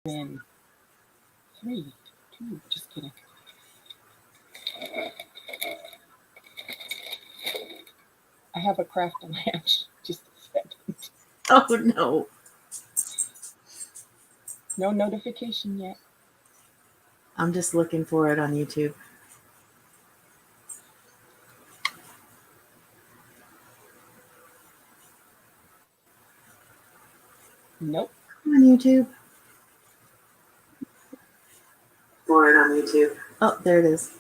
In three, two, just kidding. I have a craft lunch. Just a second. Oh, no. No notification yet. I'm just looking for it on YouTube. Nope. Come on, YouTube. For it on YouTube. Oh, there it is.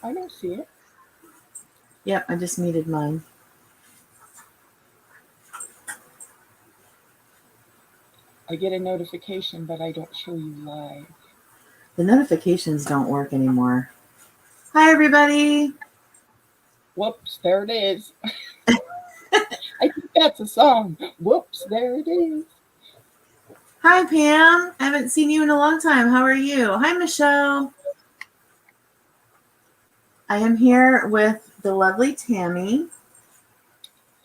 I don't see it. Yep, I just muted mine. I get a notification, but I don't show you live. The notifications don't work anymore. Hi, everybody. Whoops, there it is. I think that's a song. Whoops, there it is. Hi, Pam. I haven't seen you in a long time. How are you? Hi, Michelle. I am here with the lovely Tammy.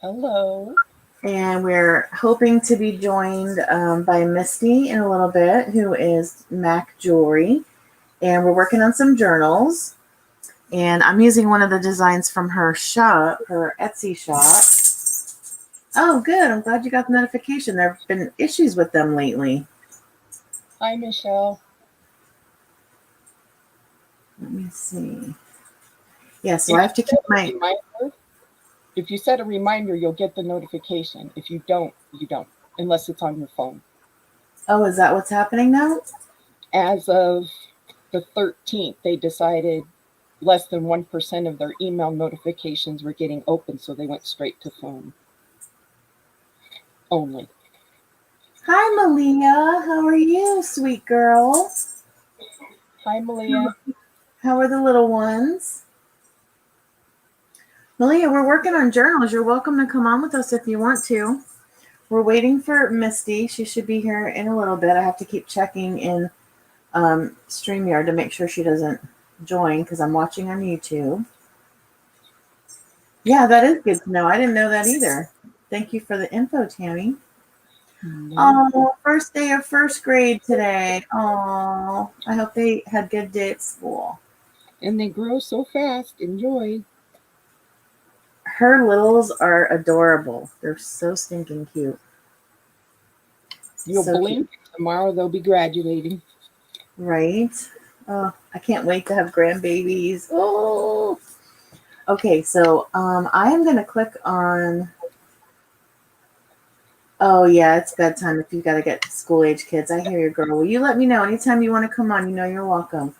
Hello. And we're hoping to be joined by Misty in a little bit, who is Mac Jewelry. And we're working on some journals. And I'm using one of the designs from her shop, her Etsy shop. Oh, good. I'm glad you got the notification. There have been issues with them lately. Hi, Michelle. Let me see. Yeah, so I have to keep my... If you set a reminder, you'll get the notification. If you don't, you don't, unless it's on your phone. Oh, is that what's happening now? As of the 13th, they decided less than 1% of their email notifications were getting open, so they went straight to phone only. Hi, Malia. How are you, sweet girl? Hi, Malia. How are the little ones? Malia, we're working on journals. You're welcome to come on with us if you want to. We're waiting for Misty. She should be here in a little bit. I have to keep checking in StreamYard to make sure she doesn't join because I'm watching on YouTube. Yeah, that is good to know. I didn't know that either. Thank you for the info, Tammy. Oh, first day of first grade today. Oh, I hope they had a good day at school. And they grow so fast. Enjoy. Her littles are adorable. They're so stinking cute. You'll blink. Tomorrow they'll be graduating. Right? Oh, I can't wait to have grandbabies. Oh. Okay, so I am going to click on... Oh, yeah, it's bedtime if you got to get school-age kids. I hear you, girl. Will you let me know anytime you want to come on? You know you're welcome.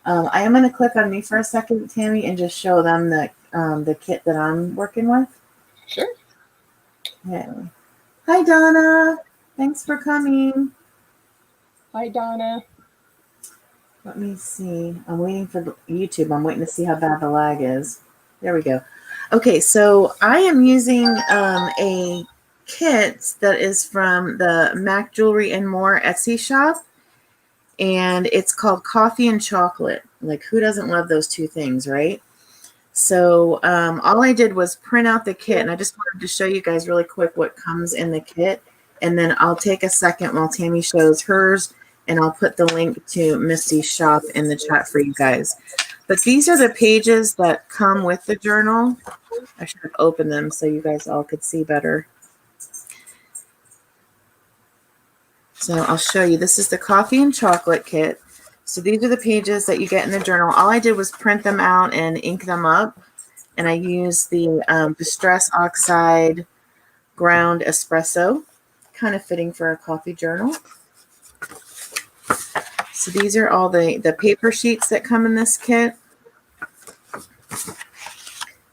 I am going to click on me for a second, Tammy, and just show them the kit that I'm working with. Sure. Okay. Hi, Donna. Thanks for coming. Hi, Donna. Let me see. I'm waiting for YouTube. I'm waiting to see how bad the lag is. There we go. Okay, so I am using a kit that is from the Mac Jewelry and More Etsy shop. And it's called Coffee and Chocolate. Like, who doesn't love those two things, right? So all I did was print out the kit. And I just wanted to show you guys really quick what comes in the kit. And then I'll take a second while Tammy shows hers. And I'll put the link to Misty's shop in the chat for you guys. But these are the pages that come with the journal. I should have opened them so you guys all could see better. So I'll show you. This is the Coffee and Chocolate kit. So these are the pages that you get in the journal. All I did was print them out and ink them up. And I used the Distress Oxide Ground Espresso, kind of fitting for a coffee journal. So these are all the paper sheets that come in this kit.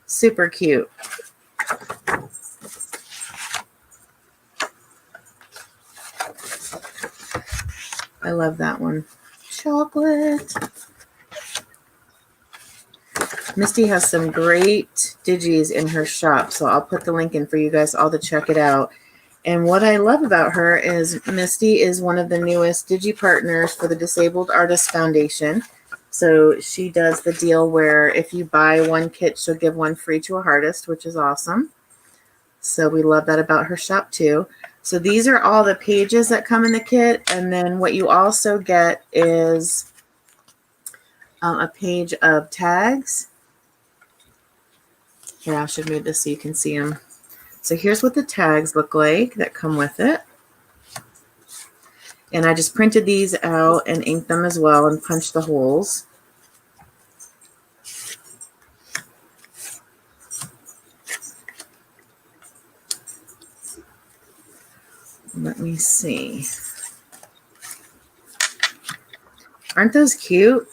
Super cute. I love that one. Chocolate. Misty has some great digis in her shop, so I'll put the link in for you guys all to check it out. And what I love about her is Misty is one of the newest digi partners for the Disabled Artists Foundation. So she does the deal where if you buy one kit, she'll give one free to a artist, which is awesome. So we love that about her shop too. So these are all the pages that come in the kit. And then what you also get is a page of tags. Here, I should move this so you can see them. So here's what the tags look like that come with it. And I just printed these out and inked them as well and punched the holes. Let me see. Aren't those cute?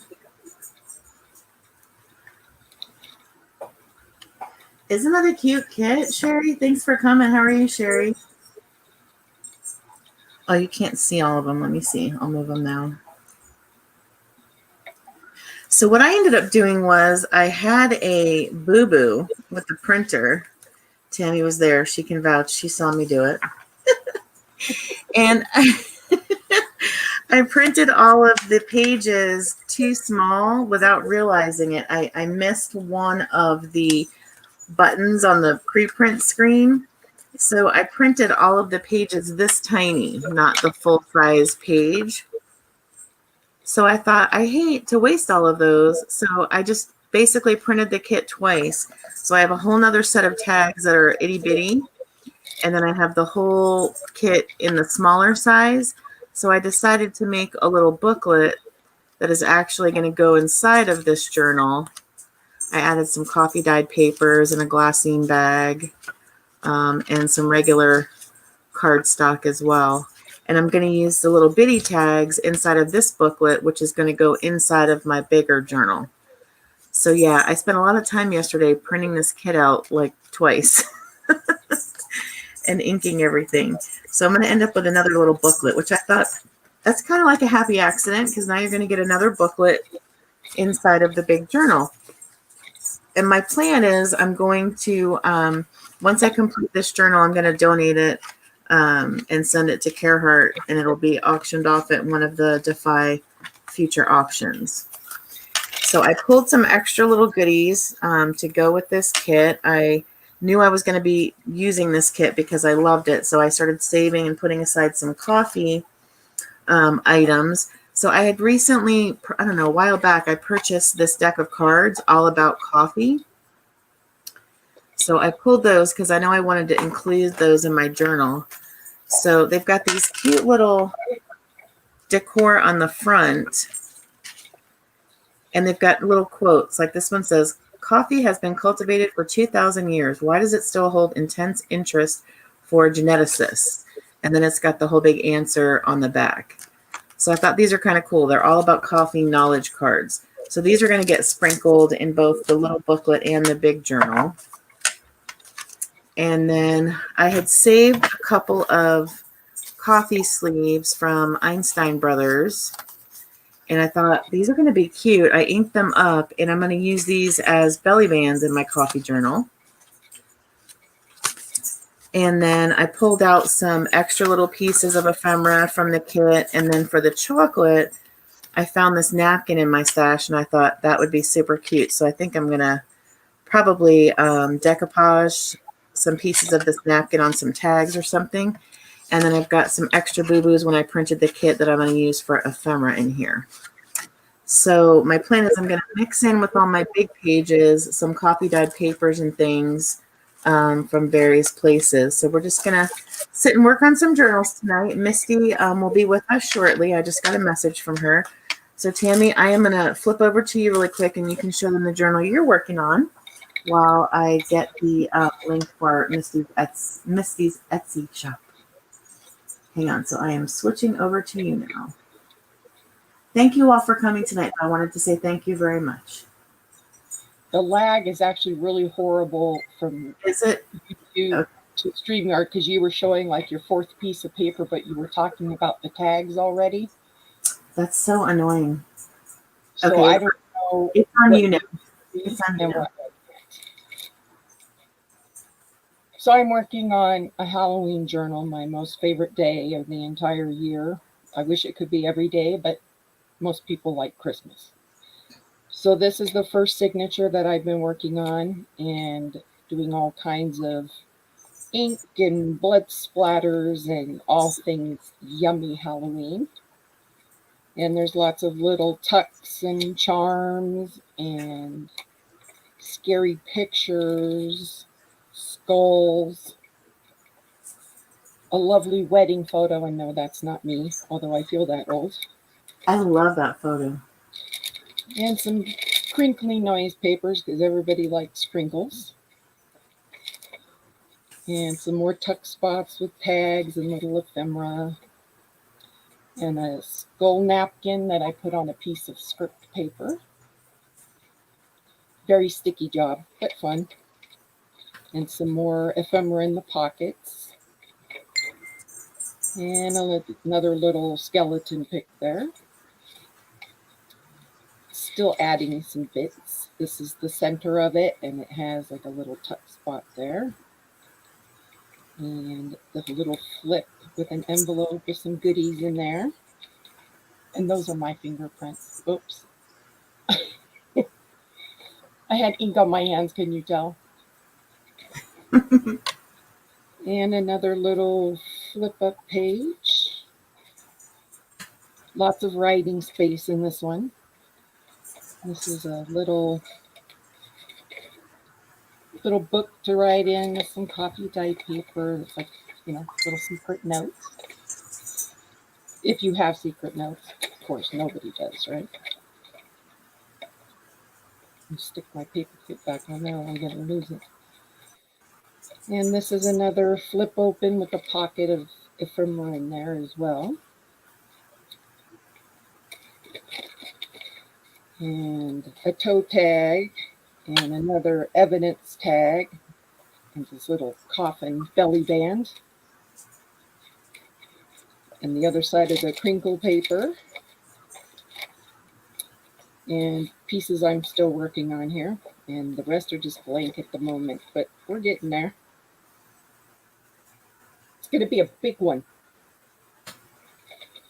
Isn't that a cute kit, Sherry? Thanks for coming. How are you, Sherry? Oh, you can't see all of them. Let me see. I'll move them now. So what I ended up doing was I had a boo-boo with the printer. Tammy was there. She can vouch. She saw me do it. And I printed all of the pages too small without realizing it. I missed one of the buttons on the preprint screen. So I printed all of the pages this tiny, not the full-size page. So I thought, I hate to waste all of those. So I just basically printed the kit twice. So I have a whole nother set of tags that are itty bitty. And then I have the whole kit in the smaller size. So I decided to make a little booklet that is actually going to go inside of this journal. I added some coffee dyed papers and a glassine bag and some regular cardstock as well. And I'm going to use the little bitty tags inside of this booklet, which is going to go inside of my bigger journal. So yeah, I spent a lot of time yesterday printing this kit out like twice and inking everything. So I'm going to end up with another little booklet, which I thought that's kind of like a happy accident because now you're going to get another booklet inside of the big journal. And my plan is I'm going to, once I complete this journal, I'm going to donate it and send it to Carehart, and it'll be auctioned off at one of the Defy future auctions. So I pulled some extra little goodies to go with this kit. I knew I was going to be using this kit because I loved it. So I started saving and putting aside some coffee items. So I had recently, I don't know, a while back, I purchased this deck of cards all about coffee. So I pulled those because I know I wanted to include those in my journal. So they've got these cute little decor on the front. And they've got little quotes. Like this one says, "Coffee has been cultivated for 2,000 years. Why does it still hold intense interest for geneticists?" And then it's got the whole big answer on the back. So I thought these are kind of cool. They're all about coffee knowledge cards. So these are going to get sprinkled in both the little booklet and the big journal. And then I had saved a couple of coffee sleeves from Einstein Brothers. And I thought these are going to be cute. I inked them up and I'm going to use these as belly bands in my coffee journal. And then I pulled out some extra little pieces of ephemera from the kit. And then for the chocolate, I found this napkin in my stash and I thought that would be super cute. So I think I'm going to probably decoupage some pieces of this napkin on some tags or something. And then I've got some extra boo-boos when I printed the kit that I'm going to use for ephemera in here. So my plan is I'm going to mix in with all my big pages, some coffee dyed papers and things from various places. So we're just going to sit and work on some journals tonight. Misty will be with us shortly. I just got a message from her. So Tammy, I am going to flip over to you really quick and you can show them the journal you're working on while I get the link for Misty's Etsy shop. Hang on. So I am switching over to you now. Thank you all for coming tonight. I wanted to say thank you very much. The lag is actually really horrible from YouTube to StreamYard because you were showing like your fourth piece of paper, but you were talking about the tags already. That's so annoying. So okay, I don't know. It's on you now. It's on you now. So I'm working on a Halloween journal, my most favorite day of the entire year. I wish it could be every day, but most people like Christmas. So this is the first signature that I've been working on and doing all kinds of ink and blood splatters and all things yummy Halloween. And there's lots of little tucks and charms and scary pictures, skulls, a lovely wedding photo. I know that's not me, although I feel that old. I love that photo. And some crinkly noise papers because everybody likes crinkles. And some more tuck spots with tags and little ephemera. And a skull napkin that I put on a piece of script paper. Very sticky job, but fun. And some more ephemera in the pockets. And another little skeleton pick there. Still adding some bits. This is the center of it, and it has like a little tuck spot there. And the little flip with an envelope with some goodies in there. And those are my fingerprints. Oops. I had ink on my hands, can you tell? And another little flip up page. Lots of writing space in this one. This is a little book to write in with some coffee dye paper. It's like, little secret notes. If you have secret notes, of course, nobody does, right? I'll stick my paper clip back on there, I'm going to lose it. And this is another flip open with a pocket of ephemera in there as well. And a toe tag and another evidence tag and this little coffin belly band. And the other side of the crinkle paper. And pieces I'm still working on here. And the rest are just blank at the moment, but we're getting there. It's going to be a big one.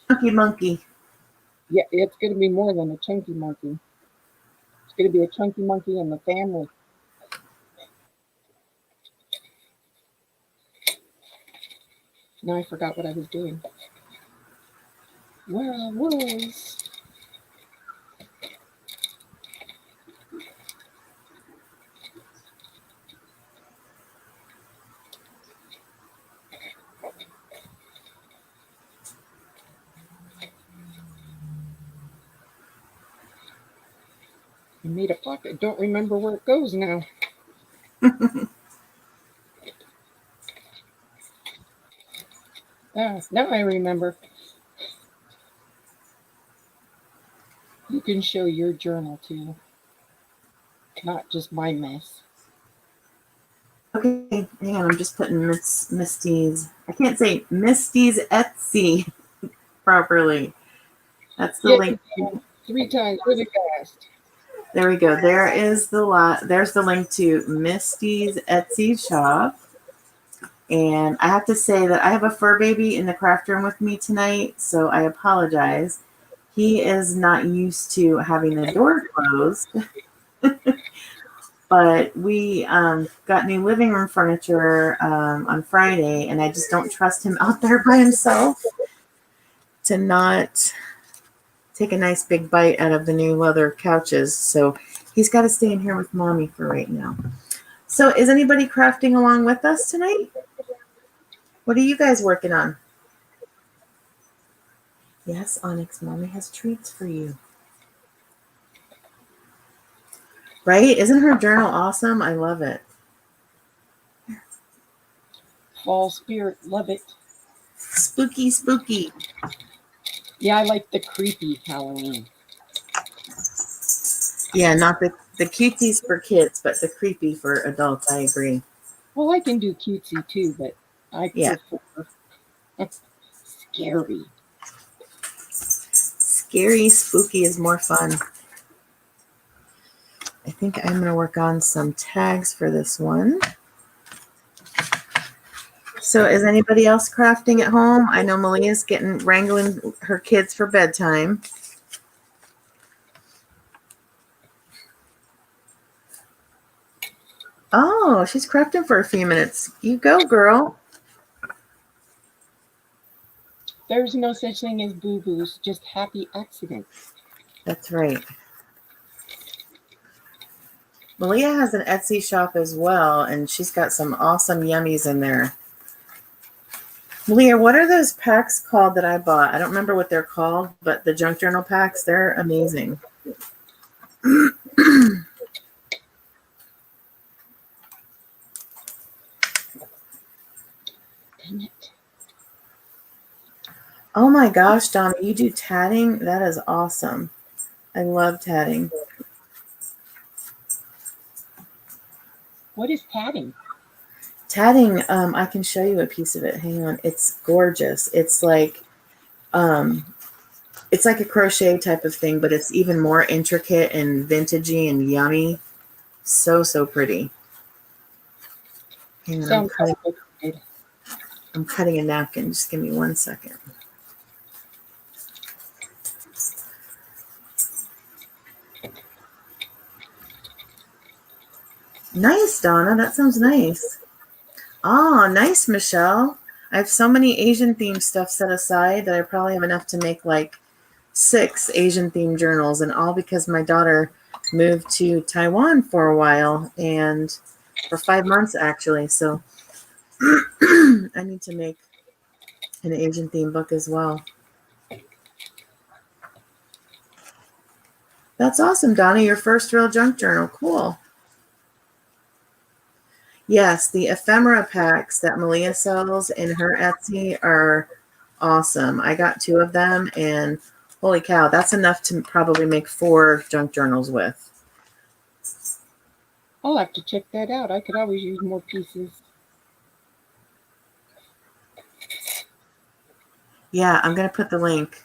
Chunky monkey. Yeah, it's going to be more than a chunky monkey. It's going to be a chunky monkey in the family. Now I forgot what I was doing. Where I was. I made a pocket. Don't remember where it goes now. Now I remember. You can show your journal too. Not just my mess. Okay, hang on. I'm just putting Misty's. I can't say Misty's Etsy properly. That's the link. 3 times really fast. There we go. There's the link to Misty's Etsy shop. And I have to say that I have a fur baby in the craft room with me tonight, so I apologize. He is not used to having the door closed. But we got new living room furniture on Friday, and I just don't trust him out there by himself to not take a nice big bite out of the new leather couches. So he's got to stay in here with mommy for right now. So is anybody crafting along with us tonight? What are you guys working on? Yes, Onyx, mommy has treats for you. Right? Isn't her journal awesome? I love it. Fall spirit, love it. Spooky, spooky. Yeah, I like the creepy Halloween. Yeah, not the cuties for kids, but the creepy for adults. I agree. Well, I can do cutesy too, but I prefer scary. Scary, spooky is more fun. I think I'm going to work on some tags for this one. So is anybody else crafting at home? I know Malia's wrangling her kids for bedtime. Oh, she's crafting for a few minutes. You go, girl. There's no such thing as boo-boos, just happy accidents. That's right. Malia has an Etsy shop as well, and she's got some awesome yummies in there. Malia, what are those packs called that I bought? I don't remember what they're called, but the junk journal packs, they're amazing. Dang it. Oh my gosh, Donna, you do tatting? That is awesome. I love tatting. What is tatting? Tatting, I can show you a piece of it. Hang on. It's gorgeous. It's like a crochet type of thing, but it's even more intricate and vintagey and yummy. So, so pretty. Hang on, Sounds complicated. I'm cutting a napkin. Just give me 1 second. Nice, Donna. That sounds nice. Oh, nice, Michelle. I have so many Asian themed stuff set aside that I probably have enough to make like 6 Asian themed journals, and all because my daughter moved to Taiwan for a while, and for 5 months actually. So I need to make an Asian themed book as well. That's awesome, Donna. Your first real junk journal. Cool. Yes, the ephemera packs that Malia sells in her Etsy are awesome. I got 2 of them, and holy cow, that's enough to probably make 4 junk journals with. I'll have to check that out. I could always use more pieces. Yeah, I'm going to put the link.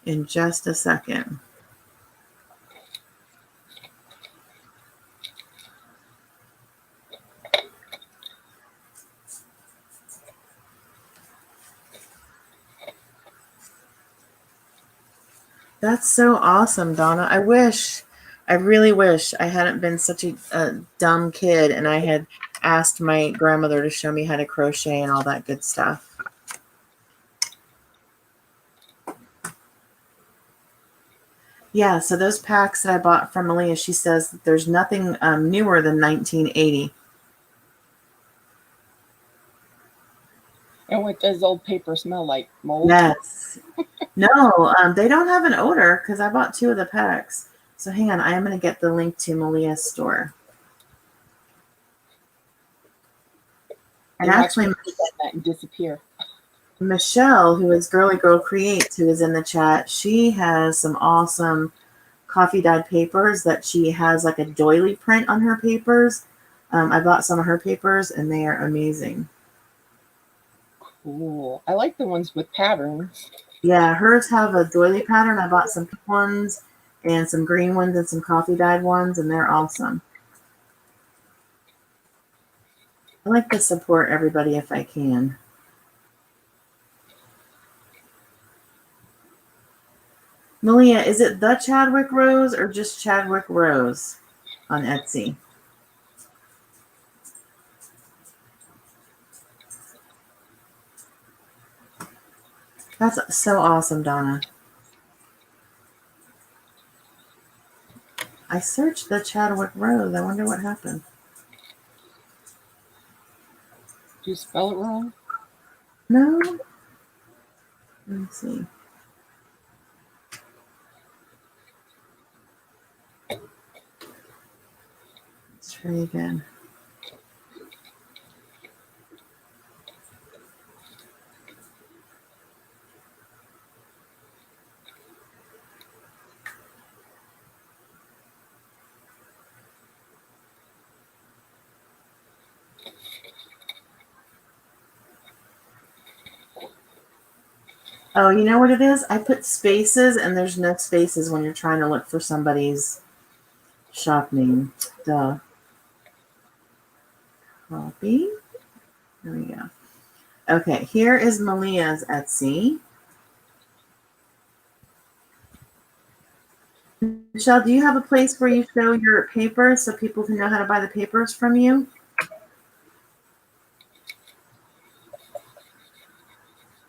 In just a second. That's so awesome, Donna. I really wish I hadn't been such a dumb kid and I had asked my grandmother to show me how to crochet and all that good stuff. Yeah, so those packs that I bought from Malia, she says that there's nothing newer than 1980. And what does old paper smell like? Mold? Yes. No, they don't have an odor because I bought 2 of the packs. So hang on, I am going to get the link to Malia's store. And actually, that and disappear. Michelle, who is Girly Girl Creates, who is in the chat, she has some awesome coffee dyed papers that she has like a doily print on her papers. I bought some of her papers and they are amazing. Cool. I like the ones with patterns. Yeah, hers have a doily pattern. I bought some pink ones and some green ones and some coffee dyed ones, and they're awesome. I like to support everybody if I can. Malia, is it the Chadwick Rose or just Chadwick Rose on Etsy? That's so awesome, Donna. I searched the Chadwick Rose. I wonder what happened. Do you spell it wrong? No? Let me see. Let's try again. Oh, you know what it is? I put spaces and there's no spaces when you're trying to look for somebody's shop name. Duh. Copy. There we go. Okay, here is Malia's Etsy. Michelle, do you have a place where you show your papers so people can know how to buy the papers from you?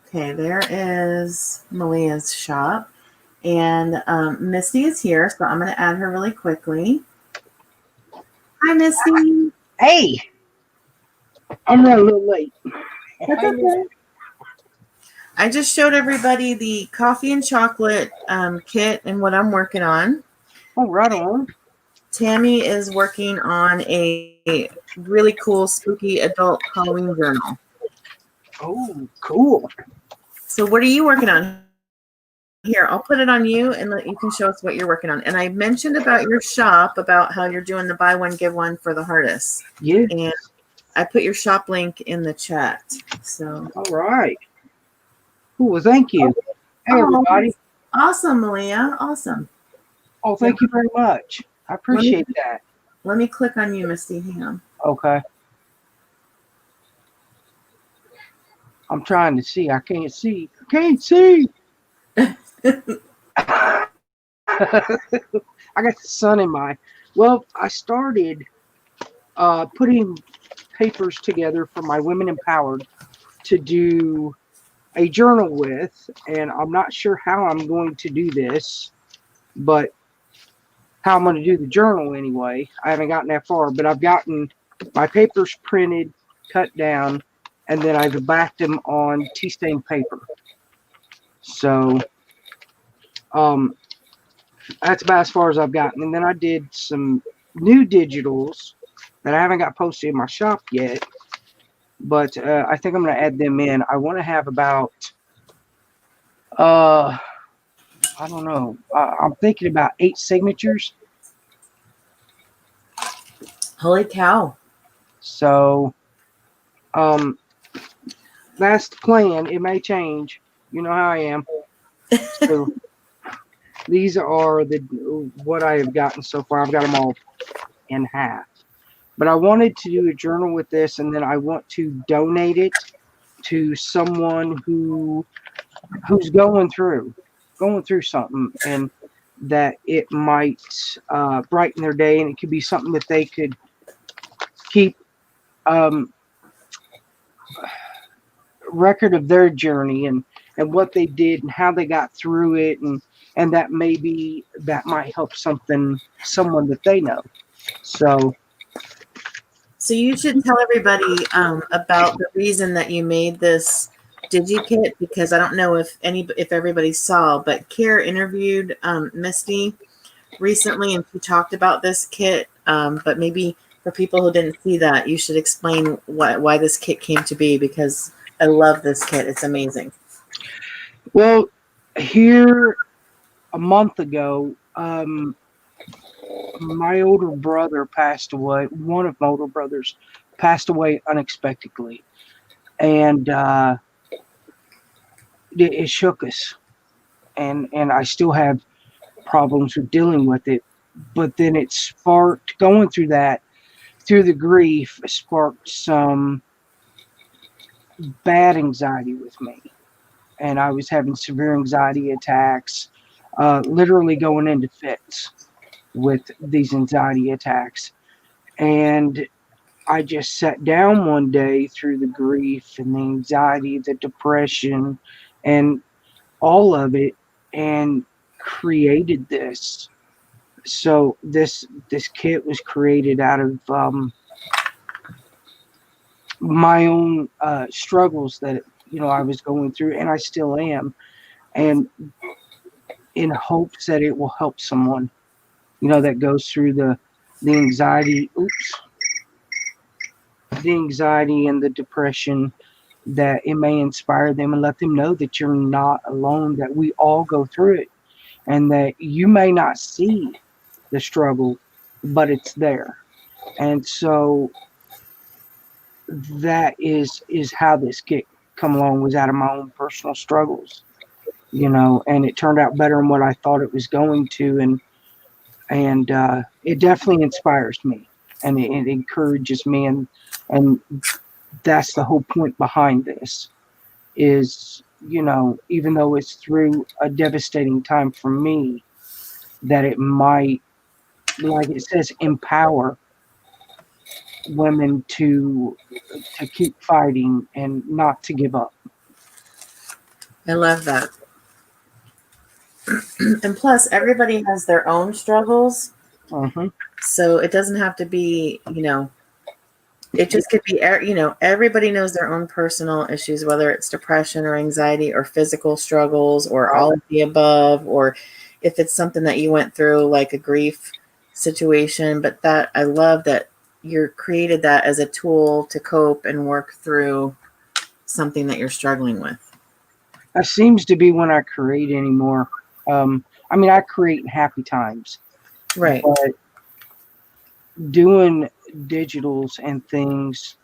Okay, there is Malia's shop. And Misty is here, so I'm going to add her really quickly. Hi, Misty. Hey, I'm running a little late. That's Hi, okay. I just showed everybody the coffee and chocolate kit and what I'm working on. Oh, right on. Tammy is working on a really cool spooky adult Halloween journal. Oh, cool. So what are you working on? Here, I'll put it on you and you can show us what you're working on. And I mentioned about your shop, about how you're doing the buy one, give one for the hardest. Yeah. And I put your shop link in the chat. So All right. Cool. Well, thank you. Hey, everybody. Awesome, Malia. Awesome. Oh, thank you very much. I appreciate that. Let me click on you, Misty. Hang on. Okay. I'm trying to see. I can't see. I can't see. I got the sun in my. Well, I started putting papers together for my Women Empowered to do a journal with, and I'm not sure how I'm going to do this, but how I'm going to do the journal anyway. I haven't gotten that far, but I've gotten my papers printed, cut down, and then I've backed them on tea stain paper. So that's about as far as I've gotten. And then I did some new digitals that I haven't got posted in my shop yet, but I think I'm going to add them in. I want to have about I don't know. I'm thinking about 8 signatures. Holy cow. So, that's the plan. It may change. You know how I am. So, these are what I have gotten so far. I've got them all in half. But I wanted to do a journal with this, and then I want to donate it to someone who's going through something, and that it might brighten their day, and it could be something that they could keep record of their journey and what they did and how they got through it, and that maybe that might help someone that they know. So you should tell everybody about the reason that you made this DigiKit, because I don't know if everybody saw, but Kara interviewed Misty recently, and she talked about this kit. But maybe for people who didn't see that, you should explain why this kit came to be, because I love this kit. It's amazing. Well, here a month ago, my older brother passed away. One of my older brothers passed away unexpectedly, and it shook us. And I still have problems with dealing with it. But then it sparked, going through the grief, sparked some bad anxiety with me. And I was having severe anxiety attacks, literally going into fits with these anxiety attacks. And I just sat down one day through the grief and the anxiety, the depression, and all of it, and created this. So this kit was created out of my own struggles that I was going through, and I still am, and in hopes that it will help someone that goes through the anxiety. The anxiety and the depression, that it may inspire them and let them know that you're not alone, that we all go through it, and that you may not see the struggle, but it's there. And so that is how this kit come along, was out of my own personal struggles, and it turned out better than what I thought it was going to, and it definitely inspires me, and it encourages me, and that's the whole point behind this, is even though it's through a devastating time for me, that it might, like it says, empower women to keep fighting and not to give up. I love that. And plus, everybody has their own struggles. Mm-hmm. So it doesn't have to be, it just could be, everybody knows their own personal issues, whether it's depression or anxiety or physical struggles or all of the above, or if it's something that you went through, like a grief situation. But that, I love that you created that as a tool to cope and work through something that you're struggling with. That seems to be when I create anymore. I mean, I create in happy times. Right. But doing digitals and things,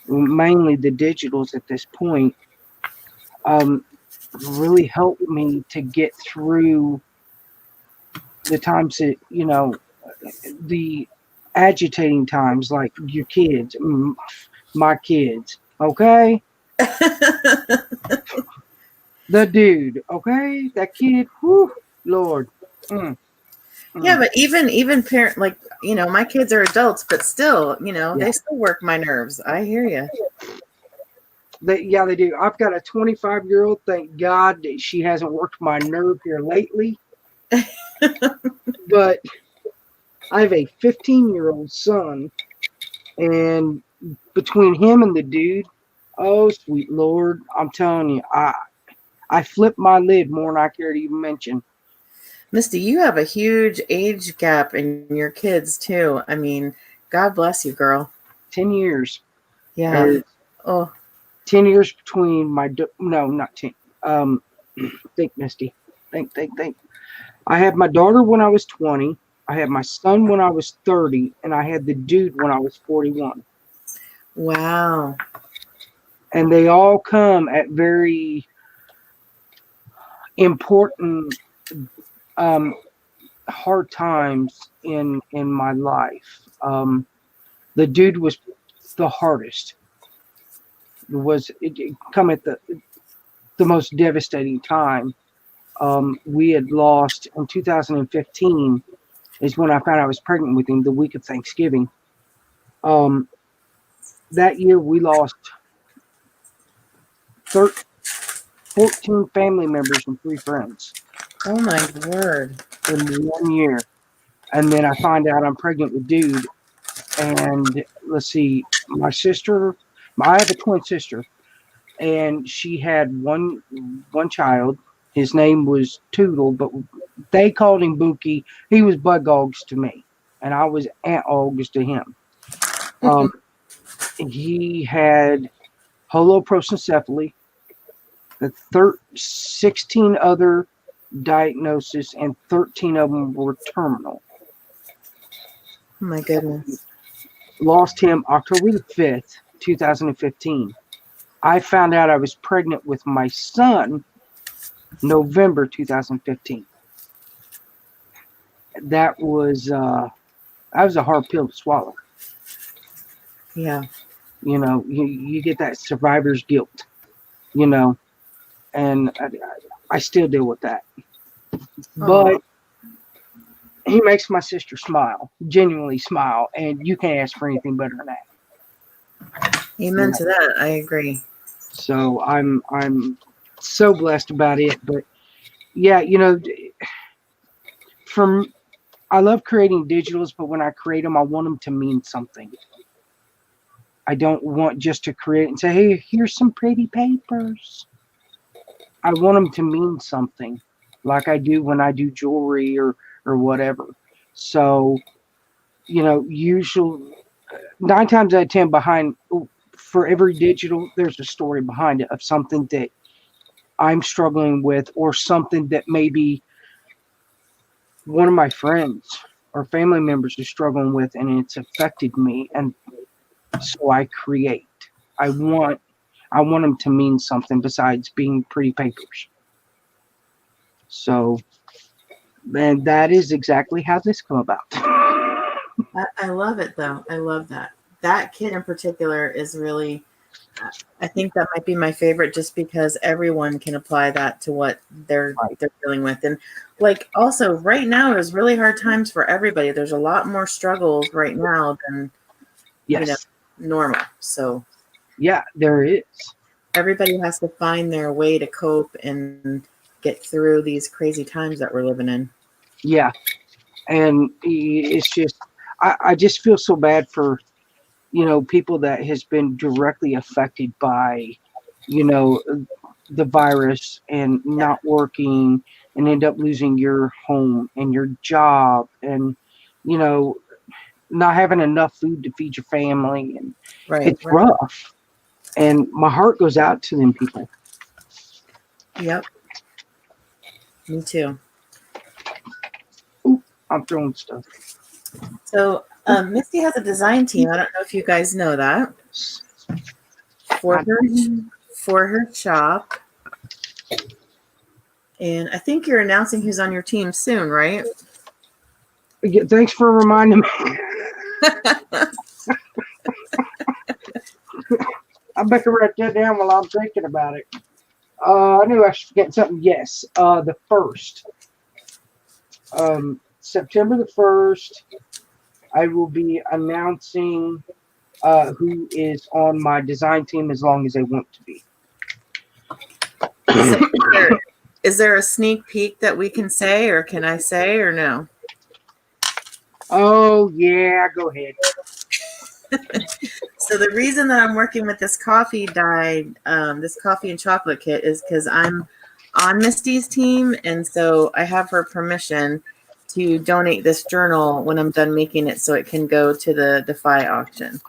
mainly the digitals at this point, really helped me to get through the times that, the agitating times, like your kids, my kids, okay? The dude, okay? That kid, whew, Lord. Yeah, but even parent, like, my kids are adults, but still, they still work my nerves. I hear you. They do. I've got a 25-year-old. Thank God that she hasn't worked my nerve here lately. But I have a 15-year-old son, and between him and the dude, oh sweet Lord, I'm telling you, I flip my lid more than I care to even mention. Misty, you have a huge age gap in your kids too. I mean, God bless you, girl. 10 years. Yeah. Oh. 10 years between no, not 10. Think, Misty. Think. I had my daughter when I was 20. I had my son when I was 30, and I had the dude when I was 41. Wow. And they all come at very important, hard times in my life. The dude was the hardest. It come at the most devastating time. We had lost in 2015 is when I found out I was pregnant with him, the week of Thanksgiving. That year we lost 14 family members and 3 friends. Oh my word. In 1 year. And then I find out I'm pregnant with dude. And let's see, my sister, I have a twin sister, and she had one child. His name was Toodle, but they called him Bookie. He was Bug Augs to me, and I was Aunt Augs to him. He had holoprosencephaly, 16 other diagnoses, and 13 of them were terminal. Oh my goodness. Lost him October the 5th, 2015. I found out I was pregnant with my son November 2015. That was a hard pill to swallow. Yeah. You get that survivor's guilt, and I still deal with that. But he makes my sister smile, genuinely smile, and you can't ask for anything better than that. Amen to that. I agree. So I'm so blessed about it. But yeah, I love creating digitals, but when I create them, I want them to mean something. I don't want just to create and say, hey, here's some pretty papers. I want them to mean something, like I do when I do jewelry or whatever. So, usually 9 times out of 10 for every digital, there's a story behind it of something that I'm struggling with, or something that maybe one of my friends or family members is struggling with, and it's affected me. And so I create. I want them to mean something besides being pretty papers. So, and that is exactly how this came about. I love it, though. I love that. That kid in particular is really I think that might be my favorite just because everyone can apply that to what they're dealing with. And like also right now is really hard times for everybody. There's a lot more struggles right now than Yes. normal. So Yeah, there is. everybody has to find their way to cope and get through these crazy times that we're living in. Yeah. And it's just I just feel so bad for people that has been directly affected by the virus and not working and end up losing your home and your job and not having enough food to feed your family, and Right. it's rough, and my heart goes out to them people. Yep. Me too. Ooh, I'm throwing stuff. So Misty has a design team. I don't know if you guys know that. For her shop. And I think you're announcing who's on your team soon, right? Yeah, thanks for reminding me. I better write that down while I'm thinking about it. I knew I was forgetting something. Yes, the 1st. September the 1st, I will be announcing who is on my design team as long as they want to be. So is there a sneak peek that we can say, or can I say, or no? Oh, yeah, go ahead. So the reason that I'm working with this coffee dye, this coffee and chocolate kit is because I'm on Misty's team. And so I have her permission to donate this journal when I'm done making it so it can go to the Defy auction.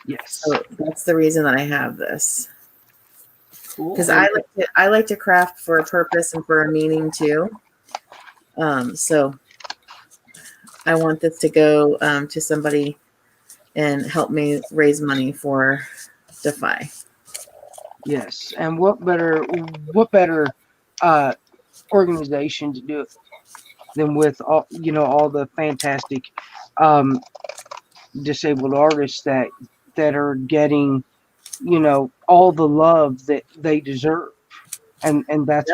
Yes. So that's the reason that I have this. Because Cool. I like to craft for a purpose and for a meaning too. So I want this to go to somebody and help me raise money for Defy. Yes, and what better organization to do it than with all the fantastic disabled artists that are getting all the love that they deserve, and that's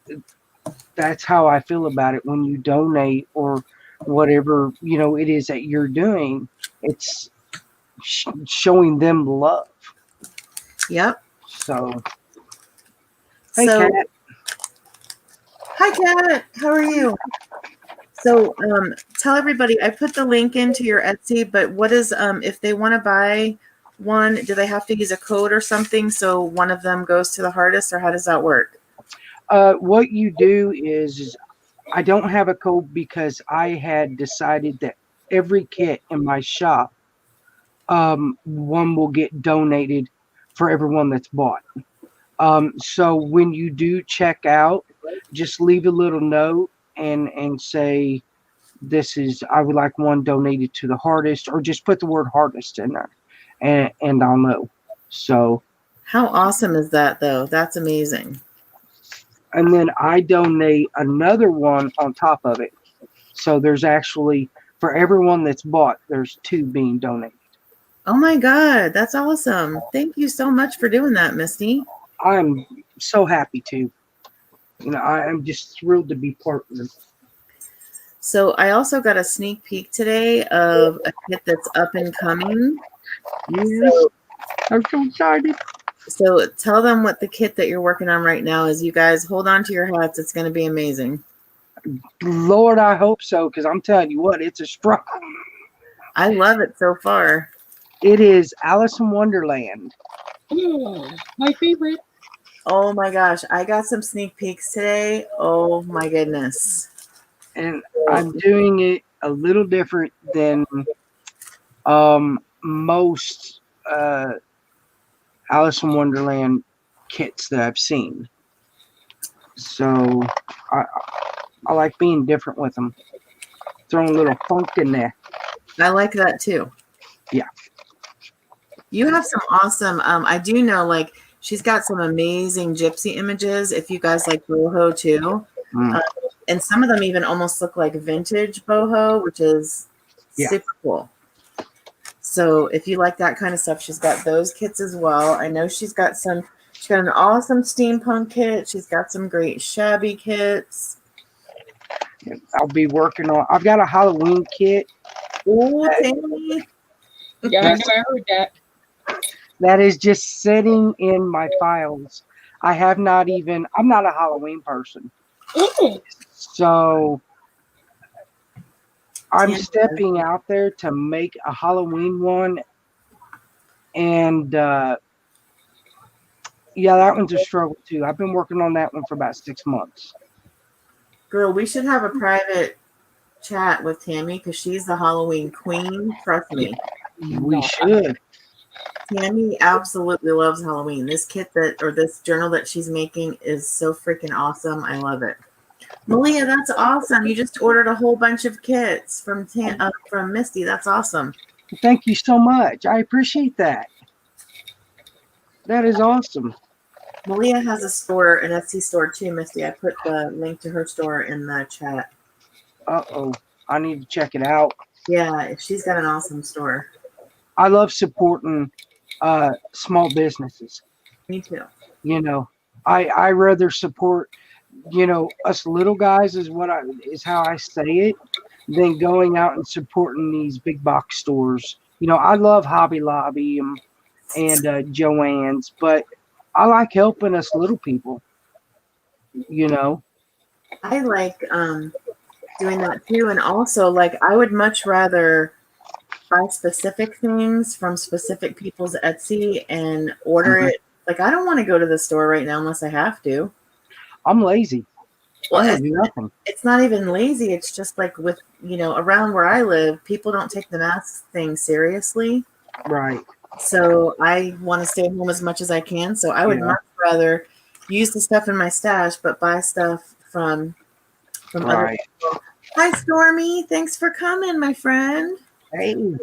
Yep. that's how I feel about it. When you donate or whatever it is that you're doing, it's showing them love. Yep. So hey, So Kat. hi Kat, how are you? So tell everybody, I put the link into your Etsy, but what is if they want to buy one, do they have to use a code or something so one of them goes to the hardest, or how does that work? What you do is I don't have a code because I had decided that every kit in my shop, one will get donated for everyone that's bought. So when you do check out, just leave a little note and say, I would like one donated to the hardest, or just put the word hardest in there, and I'll know. So How awesome is that though? That's amazing. and then I donate another one on top of it. So there's actually, for everyone that's bought, there's 2 being donated. Oh my God, that's awesome. Thank you so much for doing that, Misty. I'm so happy to. I am just thrilled to be partnered. So I also got a sneak peek today of a kit that's up and coming. Yes, I'm so excited. So tell them what the kit that you're working on right now is. You guys hold on to your hats. It's going to be amazing. Lord, I hope so, because I'm telling you what, it's a struggle. I love it so far. It is Alice in Wonderland. Oh, my favorite. Oh my gosh. I got some sneak peeks today. Oh my goodness. And I'm doing it a little different than most Alice in Wonderland kits that I've seen. So I like being different with them. Throwing a little funk in there. I like that too. Yeah. You have some awesome, I do know, like, she's got some amazing gypsy images if you guys like boho too. And some of them even almost look like vintage boho, which is super cool. So if you like that kind of stuff, she's got those kits as well. I know she's got an awesome steampunk kit. She's got some great shabby kits. I'll be working on. I've got a Halloween kit. Ooh, Tammy. Yeah, I know. I heard that. That is just sitting in my files. I'm not a Halloween person. So I'm stepping out there to make a Halloween one. And yeah, that one's a struggle too. I've been working on that one for about 6 months. Girl, we should have a private chat with Tammy because she's the Halloween queen. Trust me. We should. Tammy absolutely loves Halloween. This this journal that she's making is so freaking awesome. I love it. Malia, that's awesome. You just ordered a whole bunch of kits from Misty. That's awesome. Thank you so much. I appreciate that. That is awesome. Malia has a store, an Etsy store too, Misty. I put the link to her store in the chat. Uh-oh. I need to check it out. Yeah, she's got an awesome store. I love supporting small businesses. Me too. You know, I rather support, us little guys is how I say it, than going out and supporting these big box stores. I love Hobby Lobby and Joann's, but I like helping us little people. I like doing that too, and also like I would much rather buy specific things from specific people's Etsy and order it. Like I don't want to go to the store right now unless I have to. I'm lazy. Well, I do nothing. It's not even lazy. It's just like with around where I live, people don't take the mask thing seriously. Right. So I want to stay home as much as I can. So I would much rather use the stuff in my stash, but buy stuff from other people. Hi, Stormy. Thanks for coming, my friend. Hey.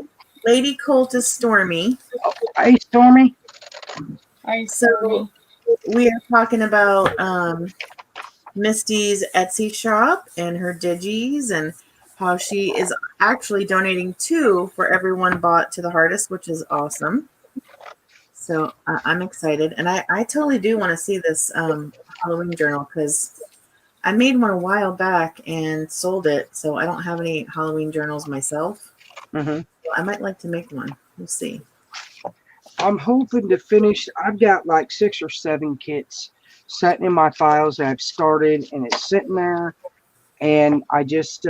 Lady Colt is Stormy. Oh, hey, Stormy. Hi, So we are talking about Misty's Etsy shop and her digis and how she is actually donating 2 for everyone bought to the hardest, which is awesome. So I'm excited. And I totally do want to see this Halloween journal because I made one a while back and sold it. So I don't have any Halloween journals myself. Mm-hmm. So I might like to make one. We'll see. I'm hoping to finish. I've got like 6 or 7 kits sitting in my files that I've started, and it's sitting there. And I just,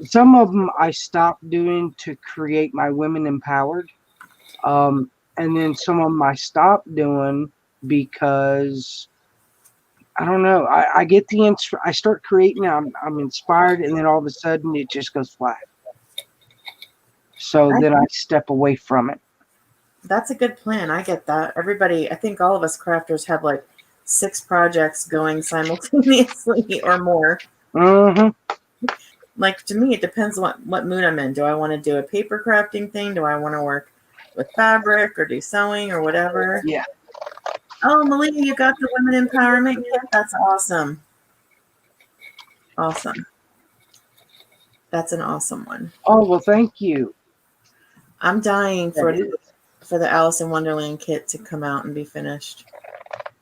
some of them I stopped doing to create my Women Empowered. And then some of them I stopped doing because I don't know. I get I start creating, I'm inspired, and then all of a sudden it just goes flat. So then I step away from it. That's a good plan. I get that. Everybody, I think all of us crafters have like 6 projects going simultaneously or more. Mm-hmm. Like to me, it depends on what mood I'm in. Do I want to do a paper crafting thing? Do I want to work with fabric or do sewing or whatever? Yeah. Oh, Malia, you got the women empowerment kit? That's awesome. Awesome. That's an awesome one. Oh, well, thank you. I'm dying for the Alice in Wonderland kit to come out and be finished.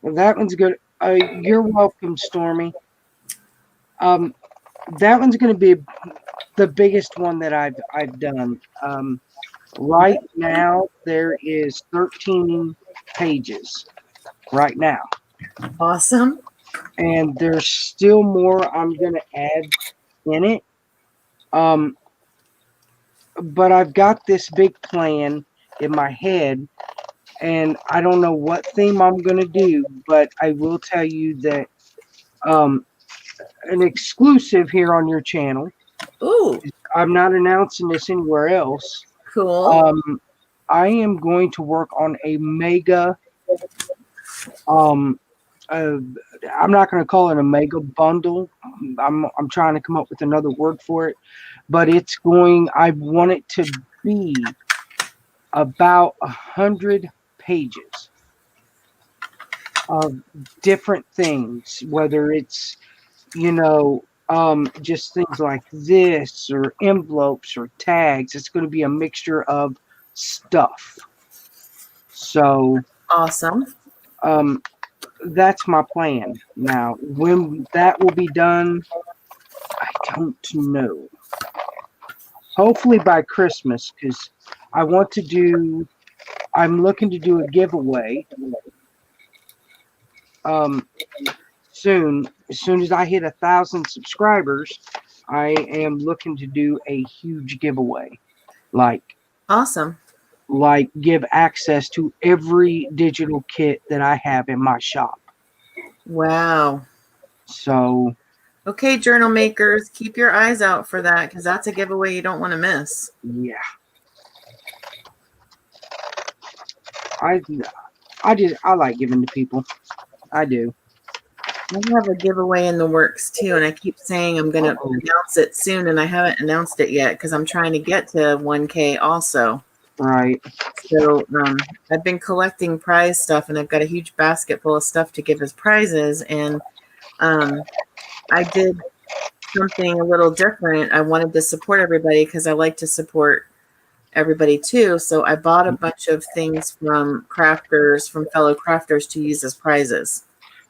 Well, that one's good. You're welcome, Stormy. That one's going to be the biggest one that I've done. Right now, there is 13 pages. Right now. Awesome. And there's still more I'm going to add in it. But I've got this big plan in my head, and I don't know what theme I'm going to do, but I will tell you that an exclusive here on your channel. Ooh. I'm not announcing this anywhere else. Cool. I am going to work on a mega I'm not going to call it a mega bundle. I'm trying to come up with another word for it, but I want it to be about 100 pages of different things, whether it's, just things like this or envelopes or tags. It's going to be a mixture of stuff. So Awesome. that's my plan. Now, when that will be done, I don't know. Hopefully by Christmas, because I'm looking to do a giveaway soon. As soon as I hit 1,000 subscribers, I am looking to do a huge giveaway. Awesome. Like give access to every digital kit that I have in my shop. Wow. So, Okay, journal makers, keep your eyes out for that because that's a giveaway you don't want to miss. yeah. I like giving to people. I do. I have a giveaway in the works too, and I keep saying I'm going to announce it soon, and I haven't announced it yet because I'm trying to get to 1K also. Right. So I've been collecting prize stuff, and I've got a huge basket full of stuff to give as prizes, and I did something a little different. I wanted to support everybody because I like to support everybody too. So I bought a bunch of things from crafters, from fellow crafters to use as prizes.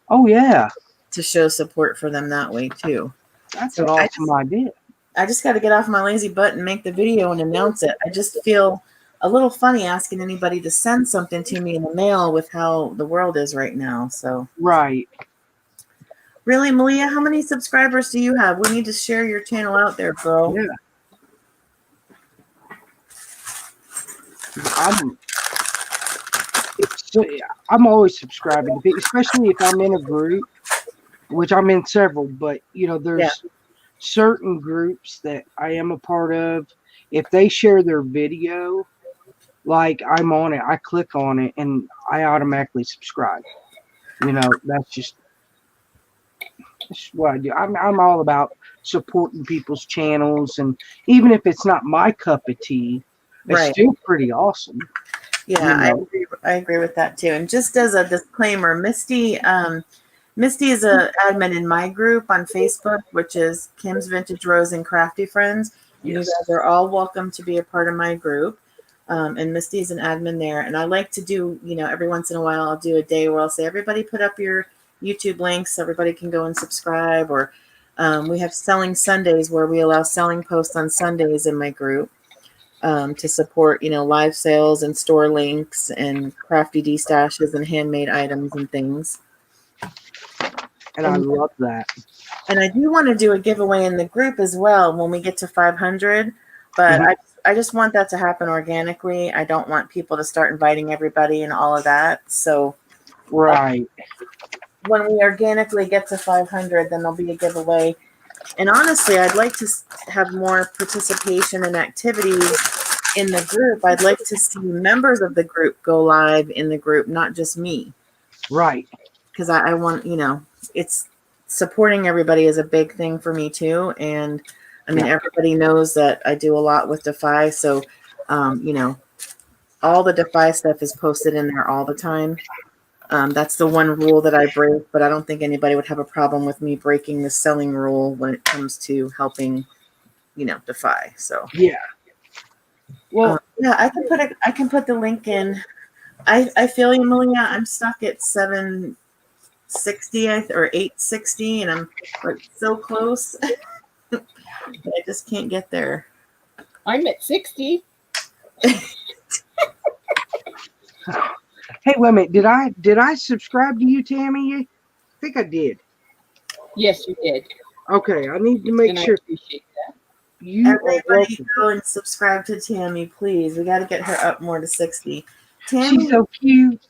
Oh yeah. To show support for them that way too. That's so an awesome idea. I just got to get off my lazy butt and make the video and announce it. I just feel a little funny asking anybody to send something to me in the mail with how the world is right now. So right. Really, Malia, how many subscribers do you have? We need to share your channel out there, bro. Yeah. I'm always subscribing to people, especially if I'm in a group, which I'm in several, but there's certain groups that I am a part of. If they share their video, like I'm on it, I click on it and I automatically subscribe. That's just what I do. I'm all about supporting people's channels, and even if it's not my cup of tea, it's still pretty awesome. Yeah, I agree with that too. And just as a disclaimer, Misty is an admin in my group on Facebook, which is Kim's Vintage Rose and Crafty Friends. And yes. You guys are all welcome to be a part of my group. And Misty is an admin there. And I like to do, every once in a while, I'll do a day where I'll say, everybody put up your YouTube links. So everybody can go and subscribe. Or we have Selling Sundays where we allow selling posts on Sundays in my group. To support, live sales and store links and crafty destashes and handmade items and things. And I love that. And I do want to do a giveaway in the group as well when we get to 500. But I just want that to happen organically. I don't want people to start inviting everybody and all of that. So right. When we organically get to 500, then there'll be a giveaway. And honestly, I'd like to have more participation and activities in the group. I'd like to see members of the group go live in the group, not just me. Right. Because I want, it's supporting everybody is a big thing for me too. And I mean, everybody knows that I do a lot with Defy. So, all the Defy stuff is posted in there all the time. That's the one rule that I break, but I don't think anybody would have a problem with me breaking the selling rule when it comes to helping, Defy. So yeah. Well, I can put the link in. I feel you, Malia. I'm stuck at 760 or 860, and I'm like so close. But I just can't get there. I'm at 60. Hey, wait a minute. Did I subscribe to you, Tammy? I think I did. Yes, you did. Okay, I need to make sure. I appreciate that. Everybody go and subscribe to Tammy, please. We got to get her up more to 60. Tammy, she's so cute.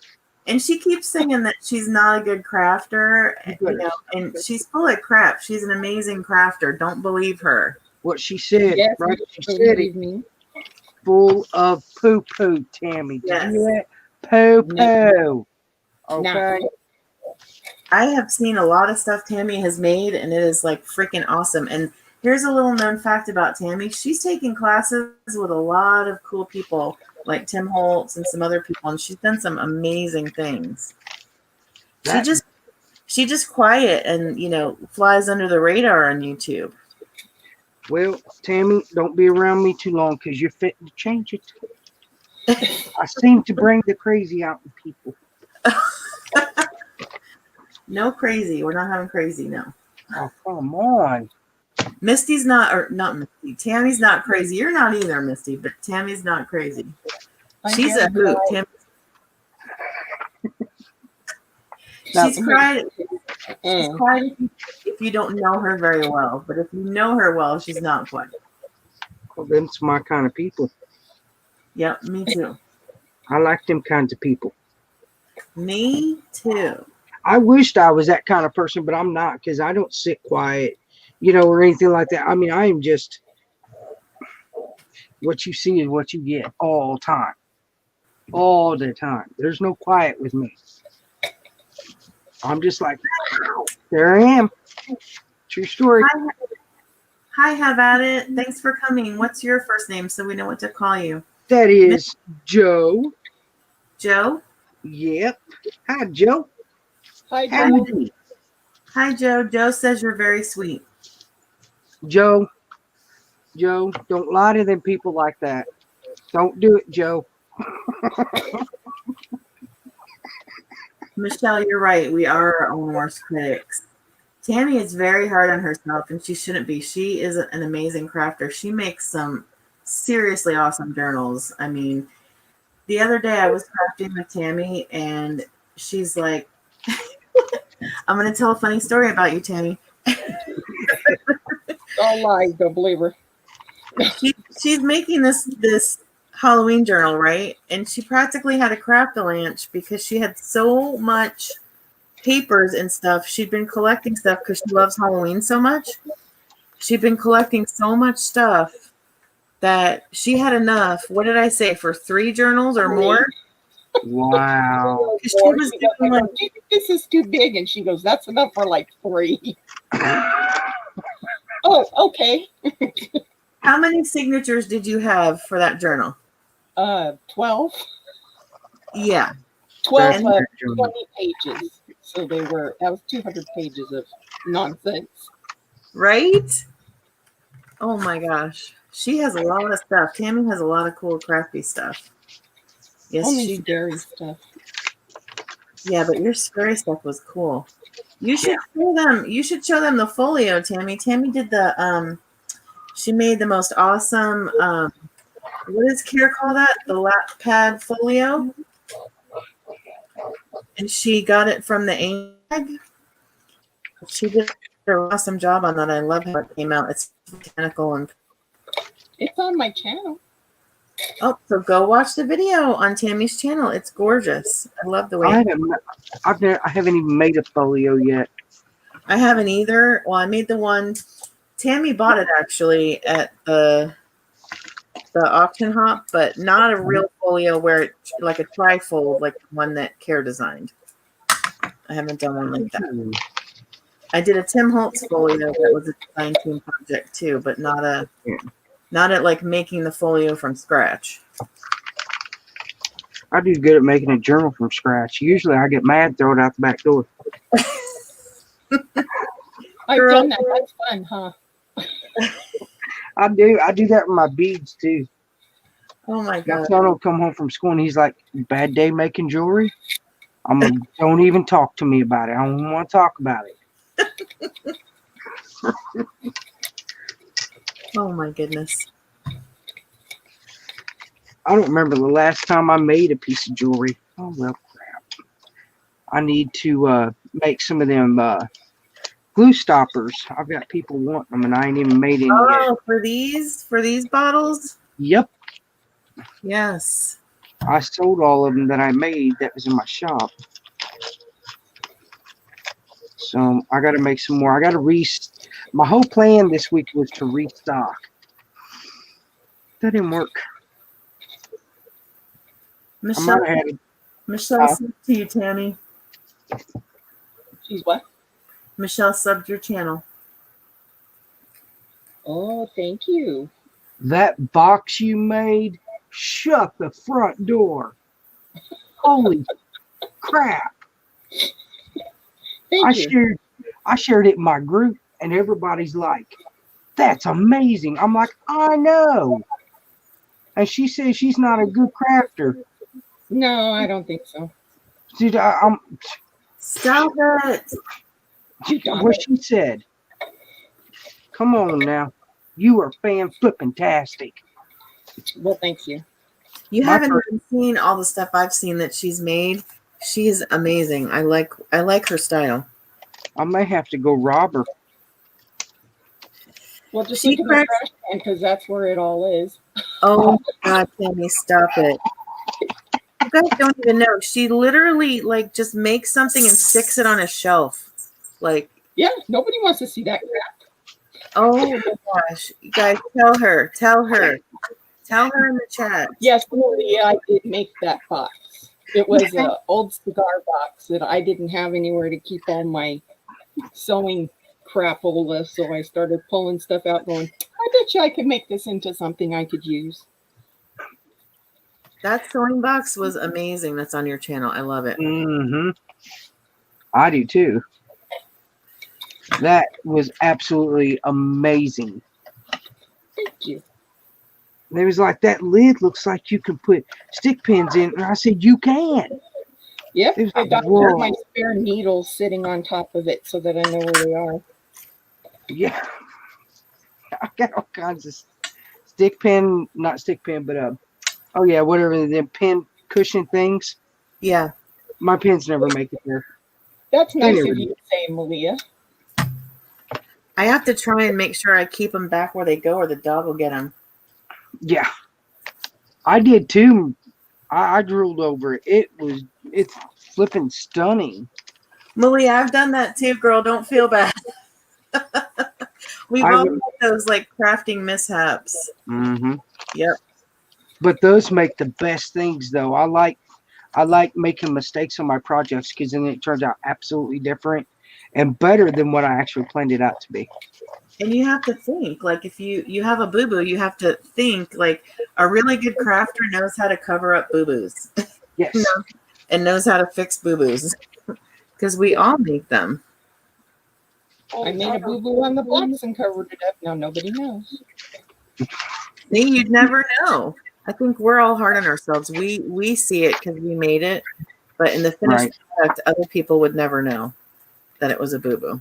And she keeps saying that she's not a good crafter, and she's full of crap. She's an amazing crafter. Don't believe her. What she said, yes, right? She said it. Me. Full of poo-poo, Tammy. Yes. Poo-poo. No. Okay. No. I have seen a lot of stuff Tammy has made, and it is like freaking awesome. And here's a little known fact about Tammy. She's taken classes with a lot of cool people like Tim Holtz and some other people, and she's done some amazing things. She just quiet and flies under the radar on YouTube. Well, Tammy, don't be around me too long because you're fitting to change it. I seem to bring the crazy out in people. No crazy. We're not having crazy, no. Oh, come on. Misty's not Misty. Tammy's not crazy. You're not either, Misty, but Tammy's not crazy. She's a hoot. She's cried. She's cried if you don't know her very well, but if you know her well, she's not quite. Well, them's my kind of people. Yep, me too. I like them kinds of people. Me too. I wished I was that kind of person, but I'm not because I don't sit quiet, or anything like that. I mean, I am just what you see is what you get all the time. All the time. There's no quiet with me. I'm just like, there I am. True story. Hi, have at it. Thanks for coming. What's your first name so we know what to call you? That is Joe. Joe? Yep. Hi, Joe. Hi, Joe. Hi, Joe. Joe says you're very sweet. Joe, don't lie to them people like that. Don't do it, Joe. Michelle, you're right. We are our own worst critics. Tammy is very hard on herself, and she shouldn't be. She is an amazing crafter. She makes some seriously awesome journals. I mean, the other day I was crafting with Tammy, and she's like, I'm going to tell a funny story about you, Tammy. Don't lie. Don't believe her. She's making this Halloween journal, right? And she practically had a craft-a-lanch because she had so much papers and stuff. She'd been collecting stuff because she loves Halloween so much. She'd been collecting so much stuff that she had enough. What did I say? For 3 journals or more? Wow. She was doing like, this is too big. And she goes, that's enough for like 3. Oh, okay. how many signatures did you have for that journal? 12. Yeah. 12 That's of true. 20 pages. So that was 200 pages of nonsense. Right? Oh my gosh. She has a lot of stuff. Tammy has a lot of cool crafty stuff. Yes, Only she scary does. stuff. Yeah, but your scary stuff was cool. You should show them. You should show them the folio, Tammy. Tammy did the she made the most awesome what does Kira call that? The lap pad folio. And she got it from the AIM. She did an awesome job on that. I love how it came out. It's mechanical and It's on my channel. oh, so go watch the video on Tammy's channel. It's gorgeous. I love the way I haven't even made a folio yet. I haven't either. Well, I made the one. Tammy bought it actually at the auction hop, but not a real folio where it like a trifold, like the one that Care designed. I haven't done one like that. I did a Tim Holtz folio that was a design team project too, but not at like making the folio from scratch. I do good at making a journal from scratch. Usually I get mad, throw it out the back door. I've done that. That's fun, huh? I do that with my beads too. Oh my My god. son will come home from school and he's like, bad day making jewelry? I'm like, don't even talk to me about it. I don't want to talk about it. Oh my goodness. I don't remember the last time I made a piece of jewelry. Oh, well, crap. I need to make some of them glue stoppers. I've got people wanting them, and I ain't even made any yet. Oh, for these bottles? Yep. Yes. I sold all of them that I made that was in my shop. So I got to make some more. I got to my whole plan this week was to restock. That didn't work. Michelle subbed to you, Tammy. She's what? Michelle subbed your channel. Oh, thank you. That box you made, shut the front door. Holy crap. Thank you. I shared it in my group, and everybody's like, "That's amazing." I'm like, "I know," and she says she's not a good crafter. No, I don't think so. Dude, Stop it. what she said. Come on now, you are fan-flipping-tastic. Well, thank you. You My haven't first- even seen all the stuff I've seen that she's made. She's amazing. I like her style. I may have to go rob her. Well, just She look in the cracks- trash can because that's where it all is. Oh my God, Tammy, stop it. You guys don't even know. She literally like just makes something and sticks it on a shelf. Like, Yeah, nobody wants to see that crap. oh my gosh. You guys tell her in the chat. Yes, Malia, I did make that box. It was an old cigar box that I didn't have anywhere to keep all my sewing crapola, so I started pulling stuff out going, I bet you I could make this into something I could use. That sewing box was amazing. That's on your channel. I love it. Mm-hmm. I do too. That was absolutely amazing. Thank you. They was like, that lid looks like you can put stick pins in. And I said, you can. Yep, It was I like, got whoa. my spare needles sitting on top of it so that I know where they are. Yeah. I got all kinds of stick pin, not stick pin, but oh yeah, whatever, the pin cushion things. Yeah. My pins never make it there. That's nice never of you to say, Malia. I have to try and make sure I keep them back where they go or the dog will get them. Yeah. I did too. I drooled over it. It's flipping stunning. Malia, I've done that too, girl. Don't feel bad. We've all had those like crafting mishaps. Mm-hmm. Yep. But those make the best things, though. I like making mistakes on my projects because then it turns out absolutely different and better than what I actually planned it out to be. And you have to think, like if you have a boo-boo, you have to think like a really good crafter knows how to cover up boo-boos. Yes. And knows how to fix boo-boos. Because we all make them. I made a boo-boo on the box and covered it up. Now nobody knows. See, you'd never know. I think we're all hard on ourselves. We see it because we made it, but in the finished product, other people would never know that it was a boo-boo.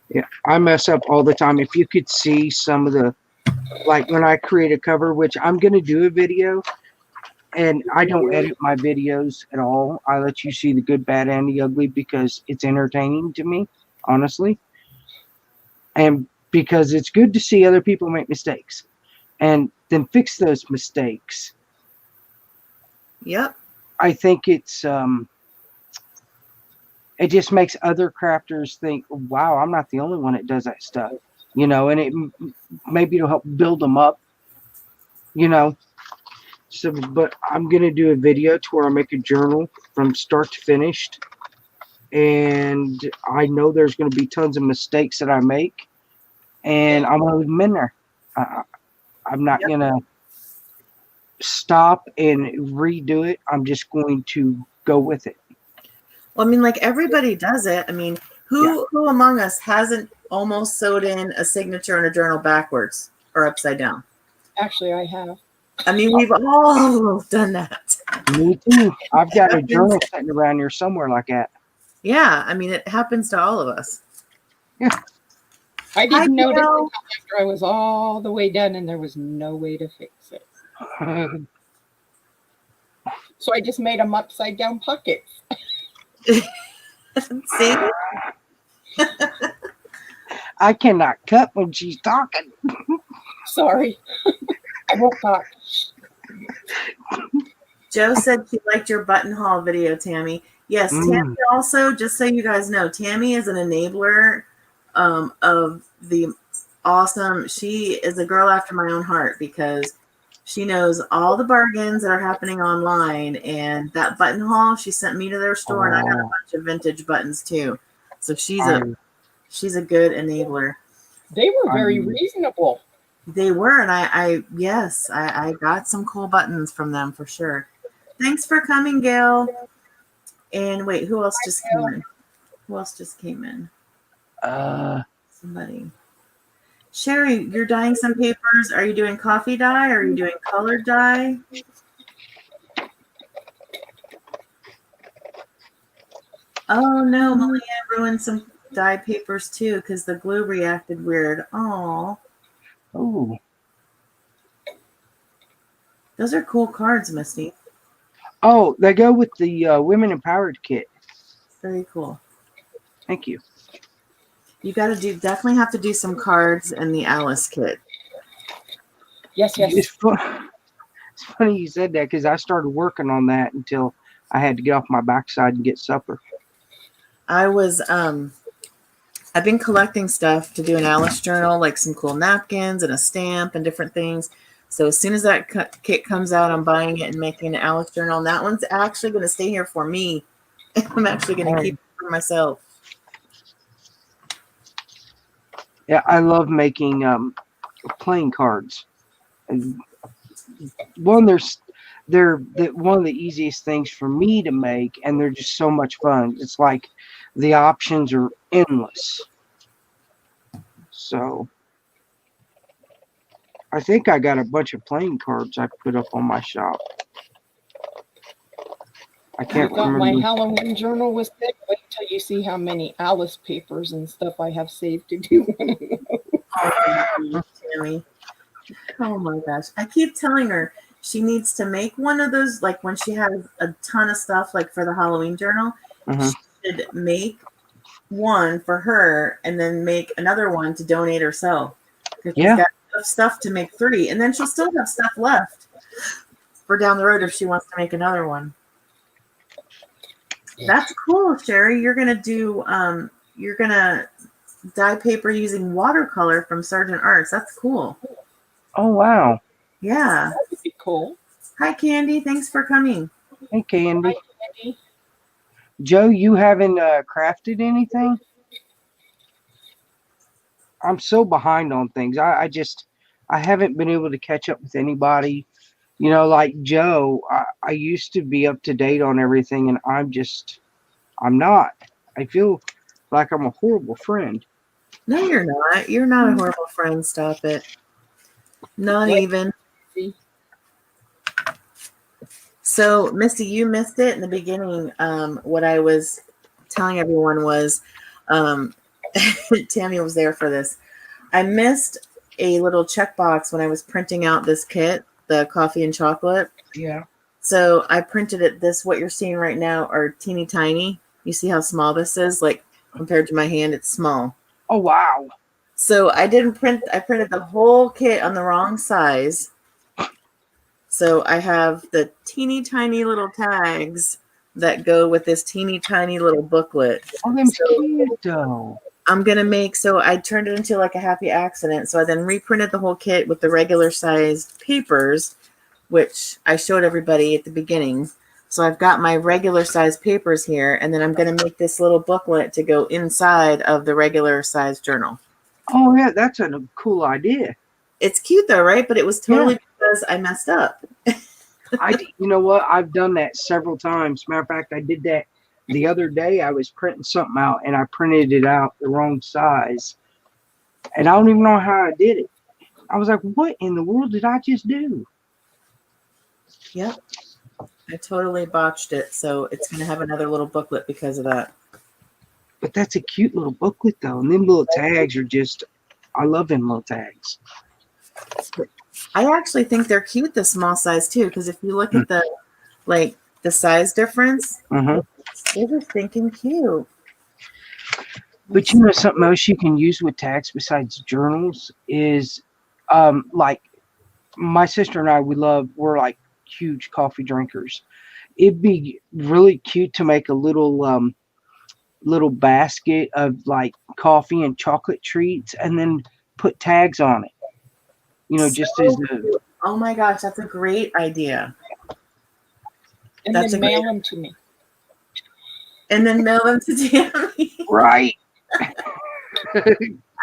Yeah, I mess up all the time. If you could see some of the, like when I create a cover, which I'm going to do a video, and I don't edit my videos at all. I let you see the good, bad, and the ugly because it's entertaining to me, honestly. And because it's good to see other people make mistakes and then fix those mistakes. Yep. I think it's it just makes other crafters think, wow, I'm not the only one that does that stuff, and it maybe it'll help build them up, So, but I'm going to do a video to where I make a journal from start to finished. And I know there's going to be tons of mistakes that I make, and I'm going to leave them in there. I'm not going to stop and redo it. I'm just going to go with it. Well, I mean, like everybody does it. I mean, who among us hasn't almost sewed in a signature in a journal backwards or upside down? Actually, I have. I mean, we've all done that. Me too. I've got a journal sitting around here somewhere like that. Yeah, I mean, it happens to all of us. Yeah. I didn't notice until after I was all the way done and there was no way to fix it. So I just made them upside down pockets. See? I cannot cut when she's talking. Sorry. I won't talk. Joe said she liked your button haul video, Tammy. Yes, Tammy also, just so you guys know, Tammy is an enabler of the awesome. She is a girl after my own heart because she knows all the bargains that are happening online. And that button haul, she sent me to their store, and I got a bunch of vintage buttons too. So she's a good enabler. They were very reasonable. They were, and I got some cool buttons from them for sure. Thanks for coming, Gail. And wait, who else just came in? Who else just came in? Uh, Somebody. Sherry, you're dyeing some papers. Are you doing coffee dye? Or are you doing colored dye? Oh no, Malia ruined some dye papers too because the glue reacted weird. Oh, oh, those are cool cards, Misty. oh, they go with the Women Empowered kit. Very cool. Thank you. You got to definitely have to do some cards in the Alice kit. Yes, yes. It's funny you said that because I started working on that until I had to get off my backside and get supper. I've been collecting stuff to do an Alice journal, like some cool napkins and a stamp and different things. So as soon as that kit comes out, I'm buying it and making an Alice journal. And that one's actually going to stay here for me. I'm actually going to keep it for myself. Yeah, I love making playing cards. And they're one of the easiest things for me to make, and they're just so much fun. It's like the options are endless. So I think I got a bunch of playing cards I put up on my shop. I can't I thought my remember. Halloween journal was thick. Wait till you see how many Alice papers and stuff I have saved to do. Oh, Tammy. Oh my gosh. I keep telling her she needs to make one of those, like when she has a ton of stuff, like for the Halloween journal, Mhm. she should make one for her and then make another one to donate herself. Because Yeah. she's got enough stuff to make 3. And then she'll still have stuff left for down the road if she wants to make another one. That's cool, Sherry. You're gonna dye paper using watercolor from Sargent Arts. That's cool. Oh wow. Yeah. That would be cool. Hi, Candy. Thanks for coming. Hey Candy. Hi, Andy. Joe, you haven't crafted anything? I'm so behind on things. I haven't been able to catch up with anybody. You know, like Joe, I used to be up to date on everything, and I'm not. I feel like I'm a horrible friend. No, you're not. You're not a horrible friend. Stop it. Not Wait. even. See? So, Misty, you missed it in the beginning. What I was telling everyone was, Tammy was there for this. I missed a little checkbox when I was printing out this kit, the coffee and chocolate. Yeah. So I printed it. What you're seeing right now are teeny tiny. You see how small this is? Like compared to my hand, it's small. Oh wow. So I printed the whole kit on the wrong size. So I have the teeny tiny little tags that go with this teeny tiny little booklet. Oh, them's cute though. So I turned it into like a happy accident. So I then reprinted the whole kit with the regular size papers, which I showed everybody at the beginning. So I've got my regular size papers here, and then I'm going to make this little booklet to go inside of the regular size journal. Oh yeah, that's a cool idea. It's cute though, right? But it was totally because I messed up. You know what? I've done that several times. Matter of fact, I did that the other day. I was printing something out, and I printed it out the wrong size, and I don't even know how I did it. I was like, "What in the world did I just do?" Yep. I totally botched it. So it's going to have another little booklet because of that. But that's a cute little booklet, though. And them little tags are I love them little tags. I actually think they're cute, the small size too, because if you look at the size difference, they're just thinking cute. But you know something else you can use with tags besides journals is like my sister and I, we're like huge coffee drinkers. It'd be really cute to make a little basket of like coffee and chocolate treats and then put tags on it. You know, just as a Oh my gosh, that's a great idea. And That's then mail them to me. And then mail them to Tammy. right.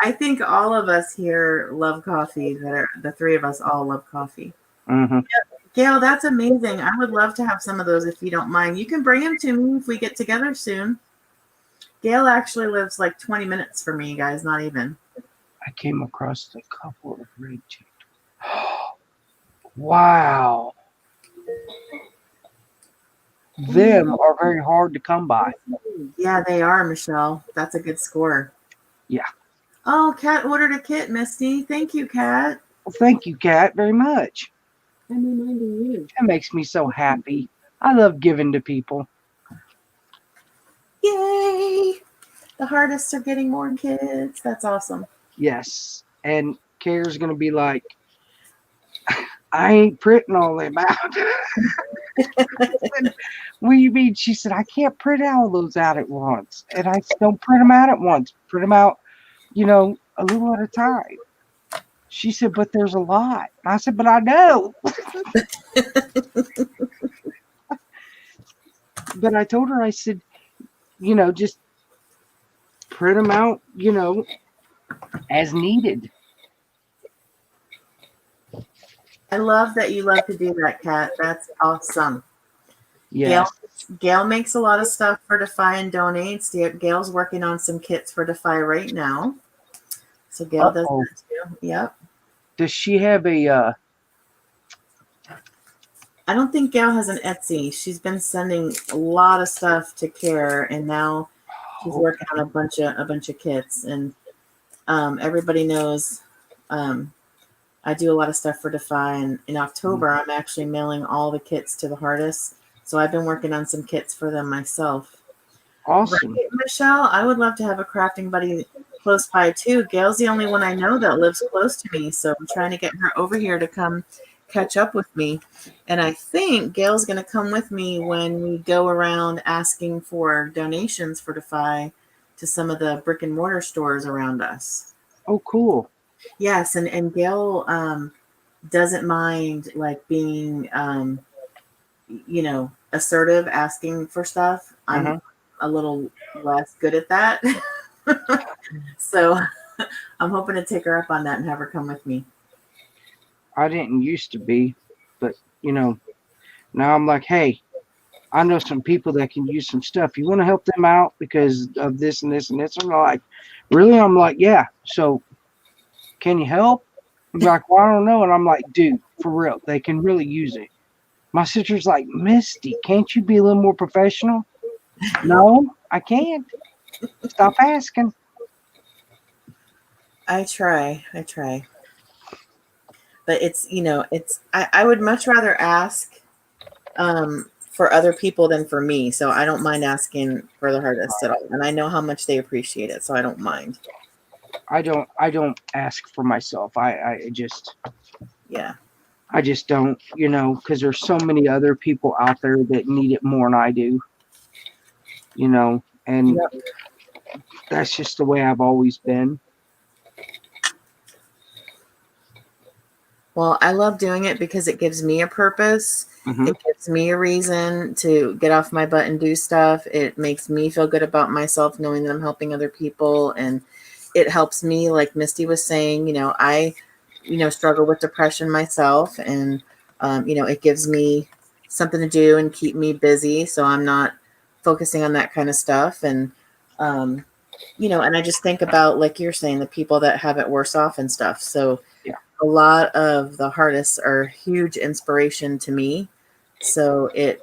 I think all of us here love coffee. The 3 of us all love coffee. Mm-hmm. Gail, that's amazing. I would love to have some of those if you don't mind. You can bring them to me if we get together soon. Gail actually lives like 20 minutes from me, you guys, not even. I came across a couple of red chickens. Wow. Them are very hard to come by. Yeah, they are, Michelle. That's a good score. Yeah. Oh, Kat ordered a kit, Misty. Thank you, Kat. Well, thank you, Kat, very much. I'm reminding you. That makes me so happy. I love giving to people. Yay! The Hardists are getting more kids. That's awesome. Yes. And Kara's going to be like, I ain't printing all them out. What do you mean? She said, I can't print all those out at once. And I said, don't print them out at once. Print them out, a little at a time. She said, but there's a lot. I said, but I know. But I told her, I said, just print them out, as needed. I love that you love to do that, Kat. That's awesome. Yes. Gail makes a lot of stuff for Defy and donates. Gail's working on some kits for Defy right now. So Gail does that too. Yep. Does she have a I don't think Gail has an Etsy. She's been sending a lot of stuff to Care, and now she's working on a bunch of kits. And everybody knows I do a lot of stuff for Defy. And in October, I'm actually mailing all the kits to the Hardists. So I've been working on some kits for them myself. awesome? Right, Michelle, I would love to have a crafting buddy close by too. Gail's the only one I know that lives close to me, so I'm trying to get her over here to come catch up with me. And I think Gail's going to come with me when we go around asking for donations for Defy to some of the brick and mortar stores around us. Oh, cool. Yes, and Gail doesn't mind like being assertive, asking for stuff. I'm a little less good at that. So I'm hoping to take her up on that and have her come with me. I didn't used to be, but now I'm like, hey, I know some people that can use some stuff. You want to help them out because of this and this and this? And they're like, really? I'm like, yeah. So can you help? I'm like, well, I don't know. And I'm like, dude, for real, they can really use it. My sister's like, Misty, can't you be a little more professional? No, I can't. Stop asking. I try. But it's, I would much rather ask for other people than for me. So I don't mind asking for the Hardists at all. And I know how much they appreciate it. So I don't mind. I don't ask for myself. I just don't, because there's so many other people out there that need it more than I do, and that's just the way I've always been. Well, I love doing it because it gives me a purpose. It gives me a reason to get off my butt and do stuff. It makes me feel good about myself knowing that I'm helping other people. And it helps me, like Misty was saying, I struggle with depression myself. And, it gives me something to do and keep me busy. So I'm not focusing on that kind of stuff. And, and I just think about, like you're saying, the people that have it worse off and stuff. So a lot of the Hardists are huge inspiration to me. So it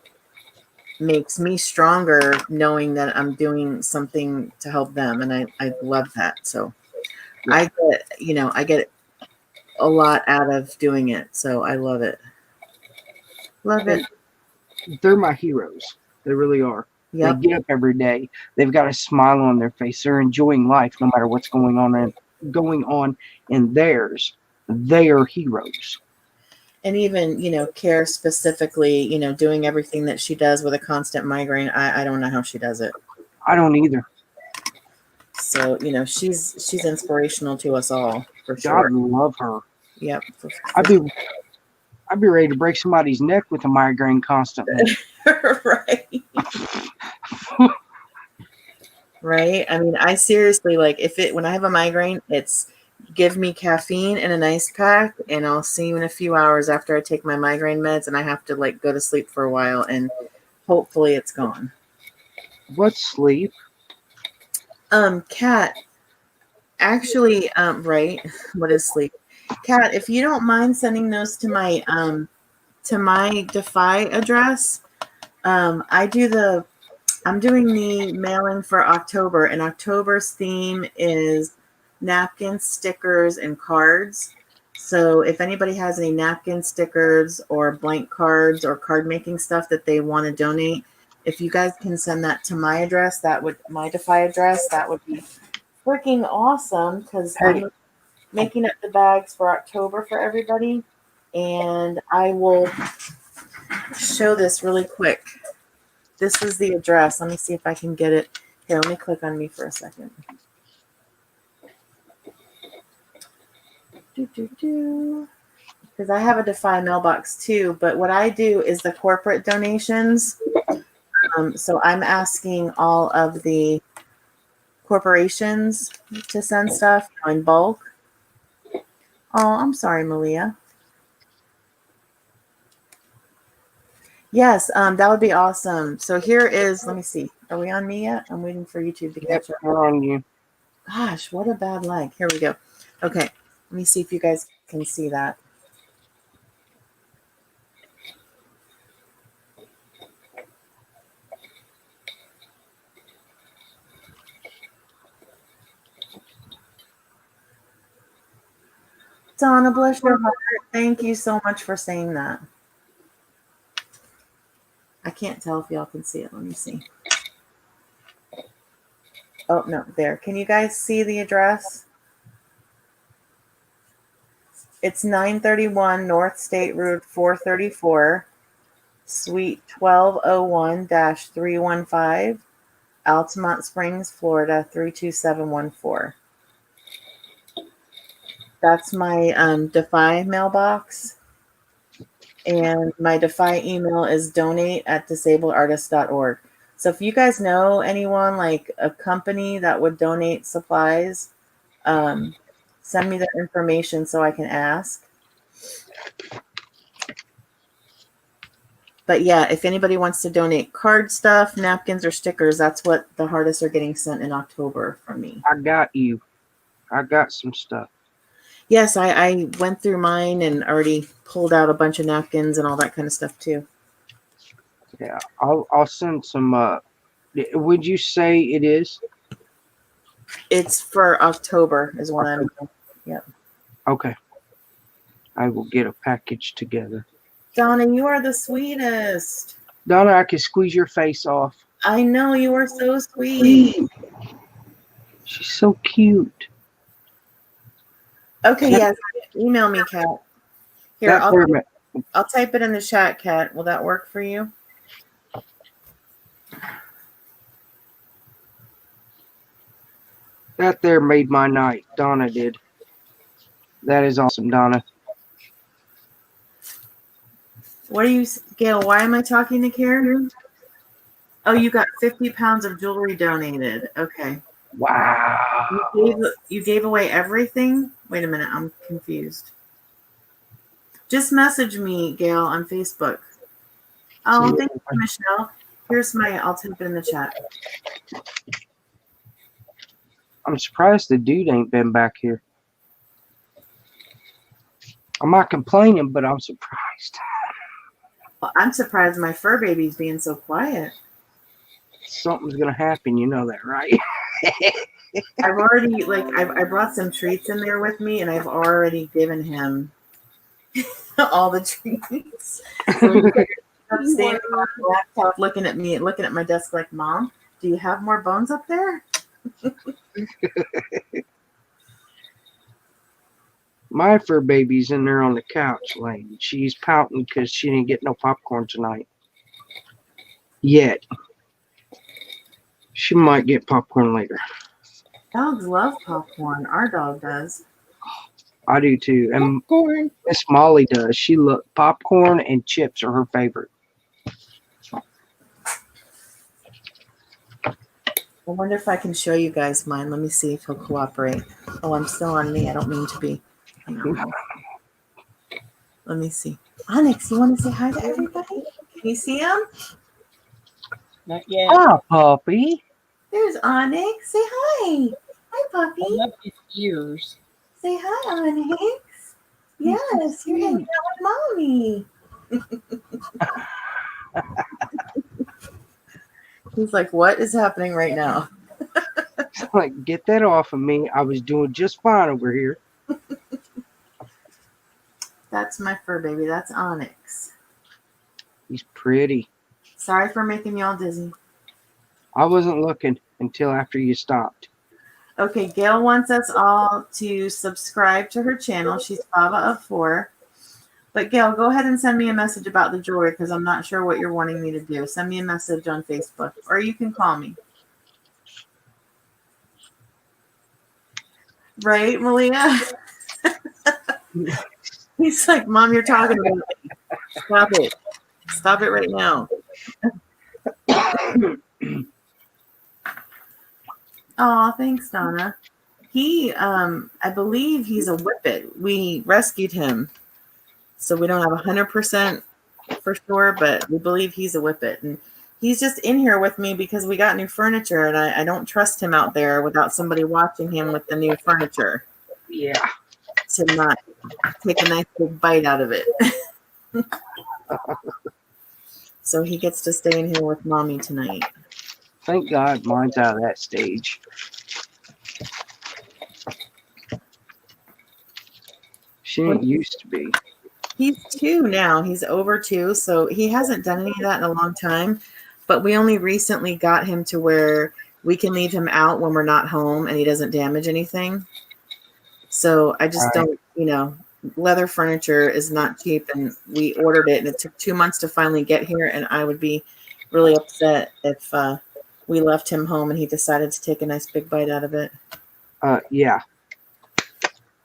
makes me stronger knowing that I'm doing something to help them. And I love that. So I get a lot out of doing it. So I love it. Love it. They're my heroes. They really are. Yep. They get up every day. They've got a smile on their face. They're enjoying life no matter what's going on in theirs. They are heroes. And even, Care specifically, doing everything that she does with a constant migraine. I don't know how she does it. I don't either. So, she's inspirational to us all, for sure. I love her. Yep. I'd be ready to break somebody's neck with a migraine constantly. Right. Right. I mean, I seriously, like, when I have a migraine, it's give me caffeine and an ice pack, and I'll see you in a few hours after I take my migraine meds, and I have to like go to sleep for a while, and hopefully it's gone. What's sleep? Kat, actually, right. What is sleep? Kat, if you don't mind sending those to my Defy address, I'm doing the mailing for October, and October's theme is napkins, stickers, and cards. So if anybody has any napkin stickers or blank cards or card making stuff that they want to donate, if you guys can send that to my address, my Defy address, that would be freaking awesome, because Hey. I'm making up the bags for October for everybody. And I will show this really quick. This is the address. Let me see if I can get it. Here, let me click on me for a second. Because I have a Defy mailbox too, but what I do is the corporate donations. So I'm asking all of the corporations to send stuff in bulk. Oh, I'm sorry, Malia. Yes, that would be awesome. So here is, let me see. Are we on me yet? I'm waiting for YouTube to catch up. We're on you. Gosh, what a bad leg. Here we go. Okay, let me see if you guys can see that. Donna, bless your heart. Thank you so much for saying that. I can't tell if y'all can see it. Let me see. Oh, no, there. Can you guys see the address? It's 931 North State Road 434, Suite 1201-315, Altamont Springs, Florida 32714. That's my Defy mailbox. And my Defy email is donate@disabledartist.org. So if you guys know anyone, like a company that would donate supplies, send me the information so I can ask. But yeah, if anybody wants to donate card stuff, napkins, or stickers, that's what the hardest are getting sent in October from me. I got you. I got some stuff. Yes, I went through mine and already pulled out a bunch of napkins and all that kind of stuff too. Yeah, I'll send some. Would you say it is? It's for October, is what I'm. Yep. Okay. I will get a package together. Donna, you are the sweetest. Donna, I can squeeze your face off. I know, you are so sweet. She's so cute. Okay, yes. Email me, Kat. Here, I'll type it in the chat, Kat. Will that work for you? That there made my night. Donna did. That is awesome, Donna. What are you, Gail? Why am I talking to Karen? Oh, you got 50 pounds of jewelry donated. Okay. Wow. You gave away everything? Wait a minute. I'm confused. Just message me, Gail, on Facebook. Oh, thank you, Michelle. I'll type it in the chat. I'm surprised the dude ain't been back here. I'm not complaining, but I'm surprised. Well, I'm surprised my fur baby's being so quiet. Something's gonna happen, you know that, right? I've already, I brought some treats in there with me, and I've already given him all the treats. So he's standing on the laptop looking at me, looking at my desk like, Mom, do you have more bones up there? My fur baby's in there on the couch laying. She's pouting because she didn't get no popcorn tonight. Yet. She might get popcorn later. Dogs love popcorn. Our dog does. I do too. And Popcorn. Miss Molly does. She look popcorn and chips are her favorite. I wonder if I can show you guys mine. Let me see if he'll cooperate. Oh, I'm still on me. I don't mean to be. Let me see. Onyx, you want to say hi to everybody? Can you see him? Not yet. Ah, puppy. There's Onyx. Say hi. Hi, puppy. I love his ears. Say hi, Onyx. Yes, you're hanging out with mommy. He's like, what is happening right now? Like, get that off of me. I was doing just fine over here. That's my fur baby. That's Onyx. He's pretty. Sorry for making y'all dizzy. I wasn't looking until after you stopped. Okay, Gail wants us all to subscribe to her channel. She's Fava of 4. But Gail, go ahead and send me a message about the jewelry because I'm not sure what you're wanting me to do. Send me a message on Facebook or you can call me. Right, Malia? He's like, Mom, you're talking about me. Stop it. Stop it right now. Oh, thanks, Donna. He, I believe he's a whippet. We rescued him. So we don't have 100% for sure, but we believe he's a whippet. And he's just in here with me because we got new furniture and I don't trust him out there without somebody watching him with the new furniture. Yeah. To not take a nice big bite out of it. So he gets to stay in here with mommy tonight. Thank God mine's out of that stage. She didn't used to be. He's 2 now. He's over 2. So he hasn't done any of that in a long time. But we only recently got him to where we can leave him out when we're not home and he doesn't damage anything. So I just don't, leather furniture is not cheap. And we ordered it and it took 2 months to finally get here. And I would be really upset if we left him home and he decided to take a nice big bite out of it. Yeah.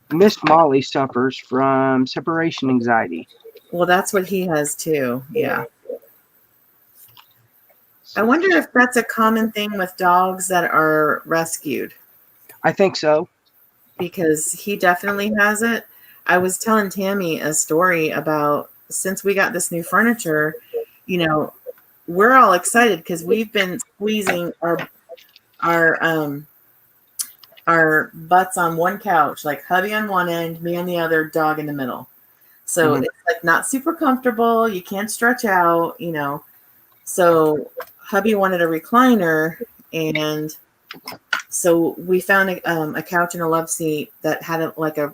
Miss Molly suffers from separation anxiety. Well, that's what he has too. Yeah. I wonder if that's a common thing with dogs that are rescued. I think so. Because he definitely has it. I was telling Tammy a story about since we got this new furniture, we're all excited because we've been squeezing our butts on one couch, like hubby on one end, me on the other, dog in the middle. So it's like not super comfortable. You can't stretch out, So hubby wanted a recliner, and so we found a couch and a love seat that had a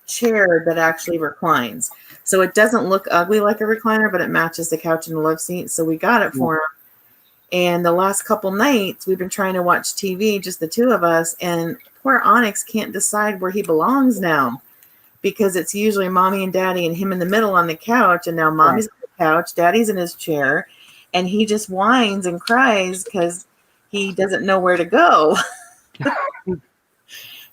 chair that actually reclines. So it doesn't look ugly like a recliner, but it matches the couch and the love seat. So we got it for him. And the last couple nights, we've been trying to watch TV, just the 2 of us. And poor Onyx can't decide where he belongs now because it's usually mommy and daddy and him in the middle on the couch. And now mommy's on the couch, daddy's in his chair. And he just whines and cries because he doesn't know where to go.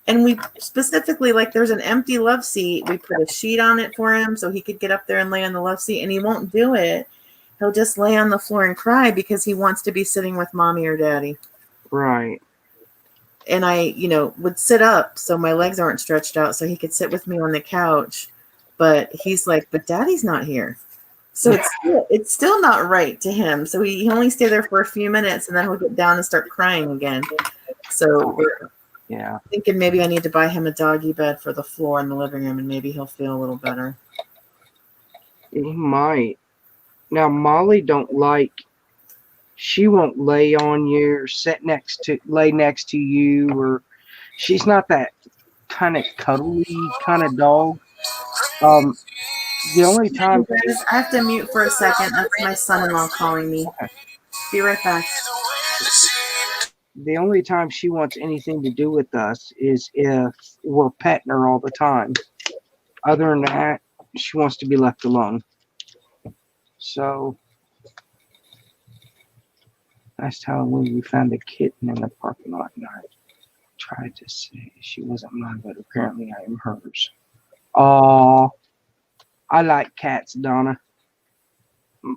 And we specifically, there's an empty love seat. We put a sheet on it for him so he could get up there and lay on the love seat. And he won't do it. He'll just lay on the floor and cry because he wants to be sitting with mommy or daddy. Right. And I, would sit up so my legs aren't stretched out so he could sit with me on the couch. But he's like, but daddy's not here. So it's still not right to him. So he only stay there for a few minutes and then he'll get down and start crying again. So we're thinking maybe I need to buy him a doggy bed for the floor in the living room and maybe he'll feel a little better. He might. Now, Molly she won't lay on you or lay next to you, or she's not that kind of cuddly kind of dog. The only time I have to mute for a second. That's my son-in-law calling me. Okay. Be right back. The only time she wants anything to do with us is if we're petting her all the time. Other than that, she wants to be left alone. So last Halloween we found a kitten in the parking lot and I tried to say she wasn't mine, but apparently I am hers. Oh, I like cats, Donna.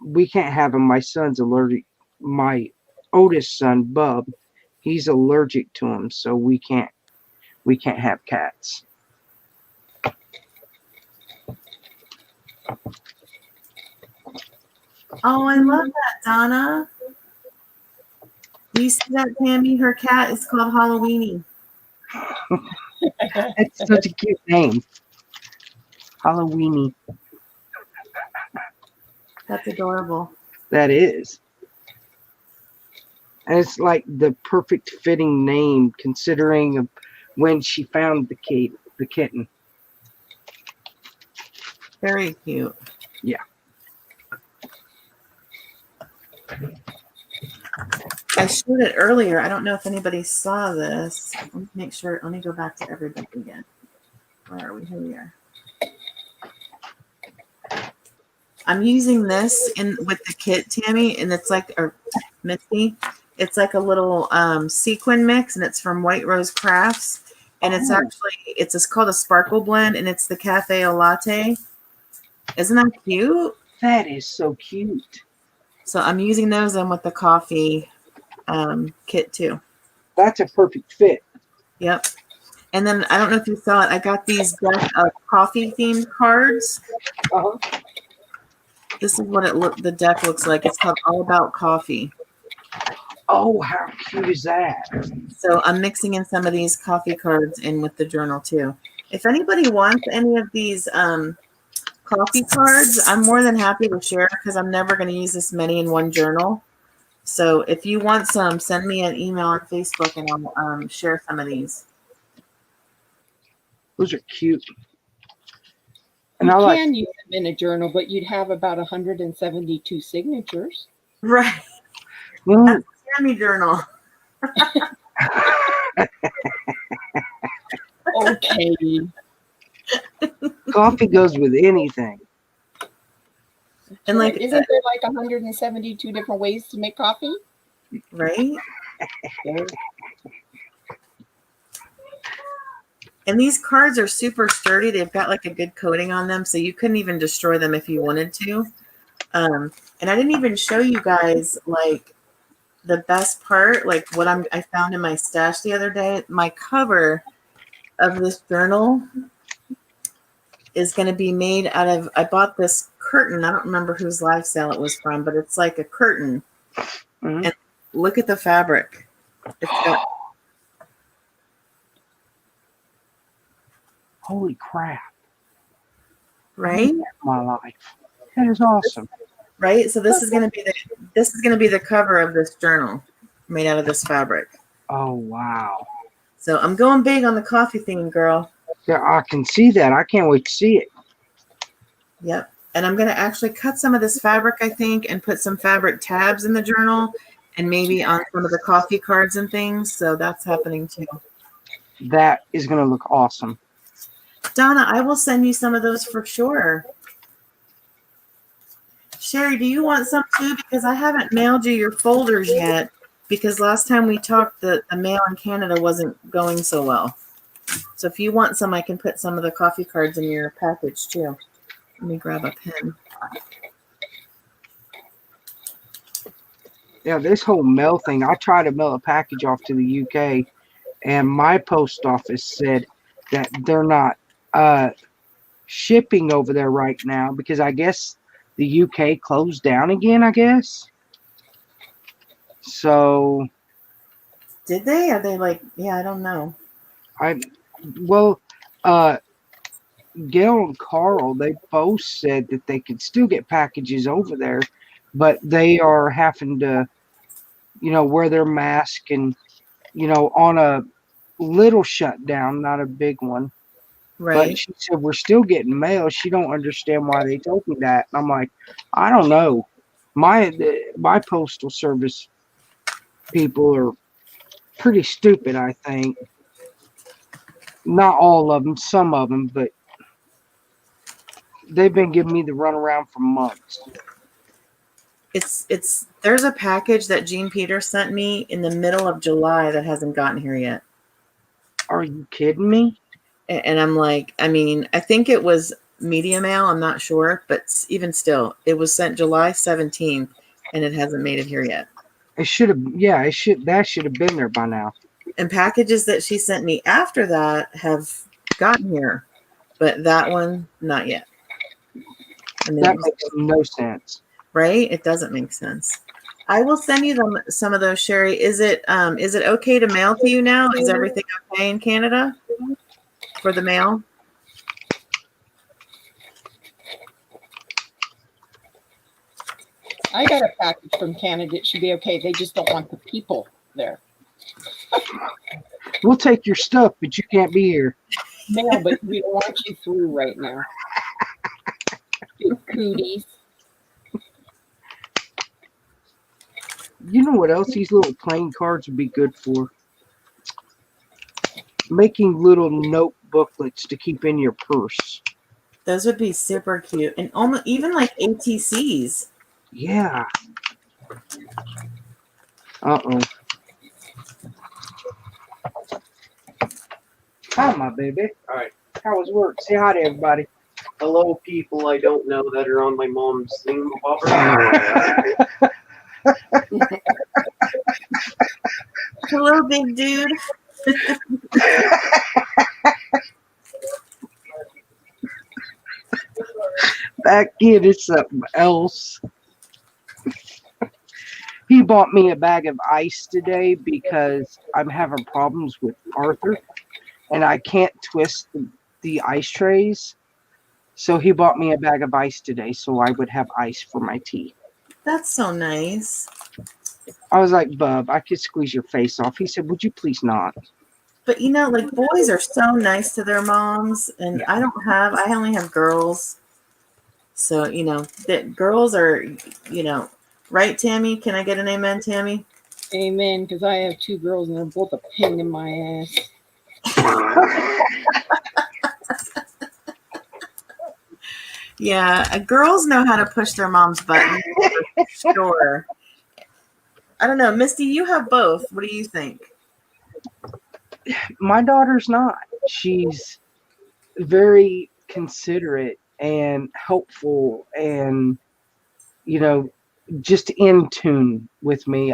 We can't have them. My son's allergic. My oldest son, Bub, he's allergic to them, so we can't have cats. Oh, I love that, Donna. Do you see that, Tammy? Her cat is called Halloweeny. That's such a cute name. Halloweeny. That's adorable. That is. And it's like the perfect fitting name considering of when she found the kitten. Very cute. Yeah. I showed it earlier. I don't know if anybody saw this. Let me make sure. Let me go back to everybody again. Where are we? Here we are. I'm using this with the kit, Tammy, and it's like a Misty. It's like a little sequin mix, and it's from White Rose Crafts. And it's it's called a sparkle blend, and it's the cafe au latte. Isn't that cute? That is so cute. So I'm using those in with the coffee kit too. That's a perfect fit. Yep. And then I don't know if you saw it. I got these deck of coffee themed cards. Uh-huh. This is what the deck looks like. It's called All About Coffee. Oh, how cute is that? So I'm mixing in some of these coffee cards in with the journal too. If anybody wants any of these coffee cards, I'm more than happy to share because I'm never going to use this many in one journal. So if you want some, send me an email on Facebook and I'll share some of these. Those are cute. And You I can use them in a journal, but you'd have about 172 signatures. Right. well, That's a Tammy journal. Okay. coffee goes with anything. And like, isn't there like 172 different ways to make coffee? Right? There. And these cards are super sturdy. They've got like a good coating on them, so you couldn't even destroy them if you wanted to. And I didn't even show you guys like the best part, like what I found in my stash the other day. My cover of this journal is going to be made out of, I bought this curtain. I don't remember whose live sale it was from, but it's like a curtain. Mm-hmm. And look at the fabric. It's got, holy crap. right? My life. That is awesome. Right? So this is going to be the cover of this journal made out of this fabric. Oh, wow. So I'm going big on the coffee theme, girl. Yeah, I can see that. I can't wait to see it. Yep. And I'm going to actually cut some of this fabric, I think, and put some fabric tabs in the journal and maybe on some of the coffee cards and things. So that's happening too. That is going to look awesome. Donna, I will send you some of those for sure. Sherry, do you want some too? Because I haven't mailed you your folders yet because last time we talked, the mail in Canada wasn't going so well. So if you want some, I can put some of the coffee cards in your package too. Let me grab a pen. Yeah, this whole mail thing, I tried to mail a package off to the UK, and my post office said that they're not shipping over there right now because I guess the UK closed down again, I guess. So... Did they? Are they like, yeah, I don't know. Gail and Carl, they both said that they could still get packages over there, but they are having to, wear their mask and, on a little shutdown, not a big one. Right. But she said, we're still getting mail. She don't understand why they told me that. And I'm like, I don't know. My postal service people are pretty stupid, I think. Not all of them, some of them, but they've been giving me the runaround for months. There's a package that Jean Peters sent me in the middle of July that hasn't gotten here yet. Are you kidding me? And I'm like, I mean, I think it was media mail. I'm not sure, but even still, it was sent July 17th and it hasn't made it here yet. It should have, that should have been there by now. And packages that she sent me after that have gotten here, but that one, not yet. And that makes no sense. Right? It doesn't make sense. I will send you some of those, Sherry. Is it okay to mail to you now? Is everything okay in Canada for the mail? I got a package from Canada. It should be okay. They just don't want the people there. We'll take your stuff, but you can't be here. Mail, but we don't want you through right now. Big cooties. You know what else these little playing cards would be good for? Making little note booklets to keep in your purse. Those would be super cute, and almost even like ATCs. Yeah. Uh-oh. Hi, my baby. All right. How was work? Say hi to everybody. Hello, people I don't know that are on my mom's thingamabobber. Hello, big dude. That kid is something else. He bought me a bag of ice today because I'm having problems with Arthur and I can't twist the ice trays. So he bought me a bag of ice today so I would have ice for my tea. That's so nice. I was like, Bub, I could squeeze your face off. He said, would you please not? But like boys are so nice to their moms, and Yeah. I only have girls. So, that girls are, right, Tammy? Can I get an amen, Tammy? Amen, because I have two girls and they're both a pain in my ass. Yeah, girls know how to push their mom's button. For sure. I don't know. Misty, you have both. What do you think? My daughter's not. She's very considerate and helpful and, just in tune with me.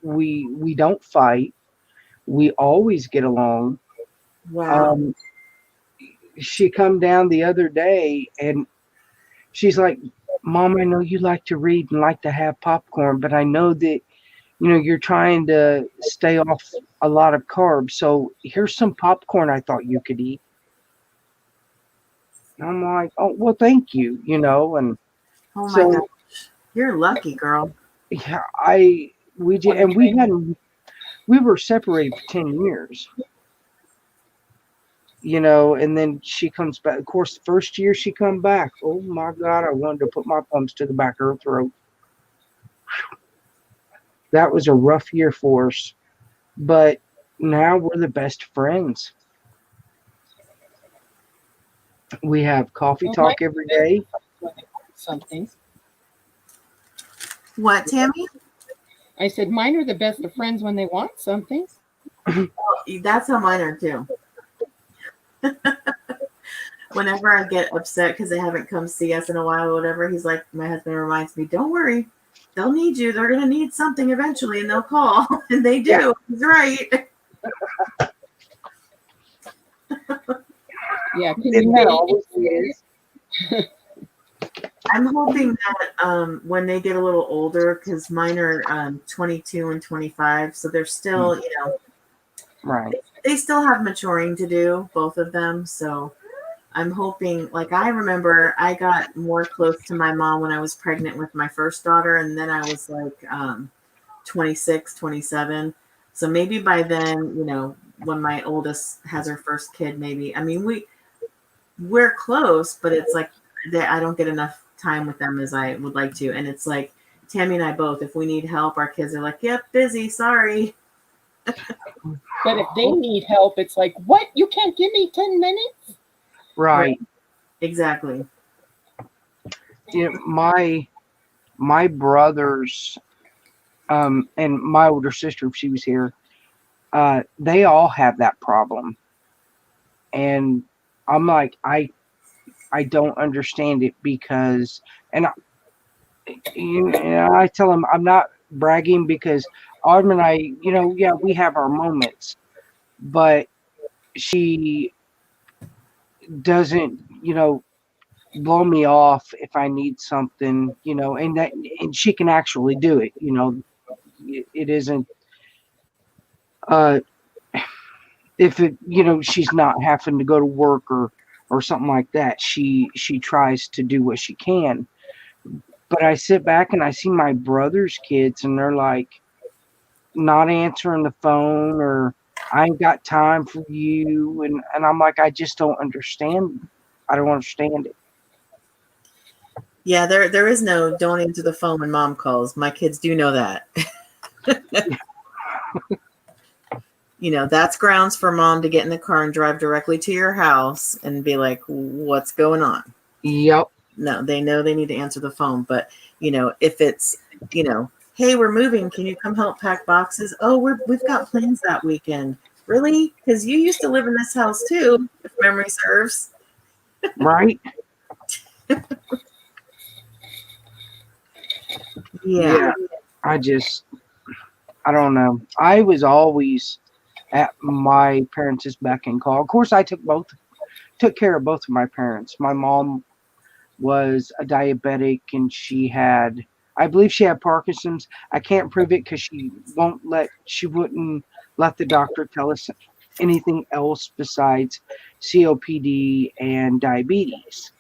We don't fight. We always get along. Wow. She come down the other day and she's like, Mom, I know you like to read and like to have popcorn, but I know that, you're trying to stay off a lot of carbs. So here's some popcorn I thought you could eat. And I'm like, oh, well, thank you, and Oh my so, gosh. You're lucky, girl. yeah, we were separated for 10 years, and then she comes back. Of course, the first year she come back, oh my God, I wanted to put my thumbs to the back of her throat. That was a rough year for us, but now we're the best friends. We have coffee talk every day. Something. What, Tammy? I said mine are the best of friends when they want something. That's how mine are too. Whenever I get upset because they haven't come see us in a while or whatever, he's like, my husband reminds me, don't worry. They'll need you. They're going to need something eventually, and they'll call. And they do. Yeah. He's right. Yeah. I'm hoping that when they get a little older, because mine are 22 and 25, so they're still, right. They still have maturing to do, both of them. So I'm hoping, like, I remember I got more close to my mom when I was pregnant with my first daughter, and then I was like 26, 27. So maybe by then, when my oldest has her first kid, maybe. I mean, we're close, but it's like I don't get enough time with them as I would like to. And it's like Tammy and I both, if we need help, our kids are like, yep, busy, sorry. But if they need help, it's like, what? You can't give me 10 minutes? Right. Exactly. My brothers and my older sister, if she was here, they all have that problem. And I'm like, I don't understand it because, and I tell them I'm not bragging because Autumn and I, we have our moments, but she doesn't, blow me off if I need something, and she can actually do it. It isn't uh if it she's not having to go to work or something like that. She tries to do what she can. But I sit back and I see my brother's kids and they're like not answering the phone, or I ain't got time for you, and I'm like, I just don't understand. I don't understand it. Yeah, there is no don't answer the phone when mom calls. My kids do know that. That's grounds for mom to get in the car and drive directly to your house and be like, what's going on? Yep. No, they know they need to answer the phone. But, if it's, hey, we're moving. Can you come help pack boxes? Oh, we've got plans that weekend. Really? Because you used to live in this house too, if memory serves. Right? Yeah. I don't know. I was always at my parents' beck and call. Of course, I took care of both of my parents. My mom was a diabetic and I believe she had Parkinson's. I can't prove it because she wouldn't let the doctor tell us anything else besides COPD and diabetes.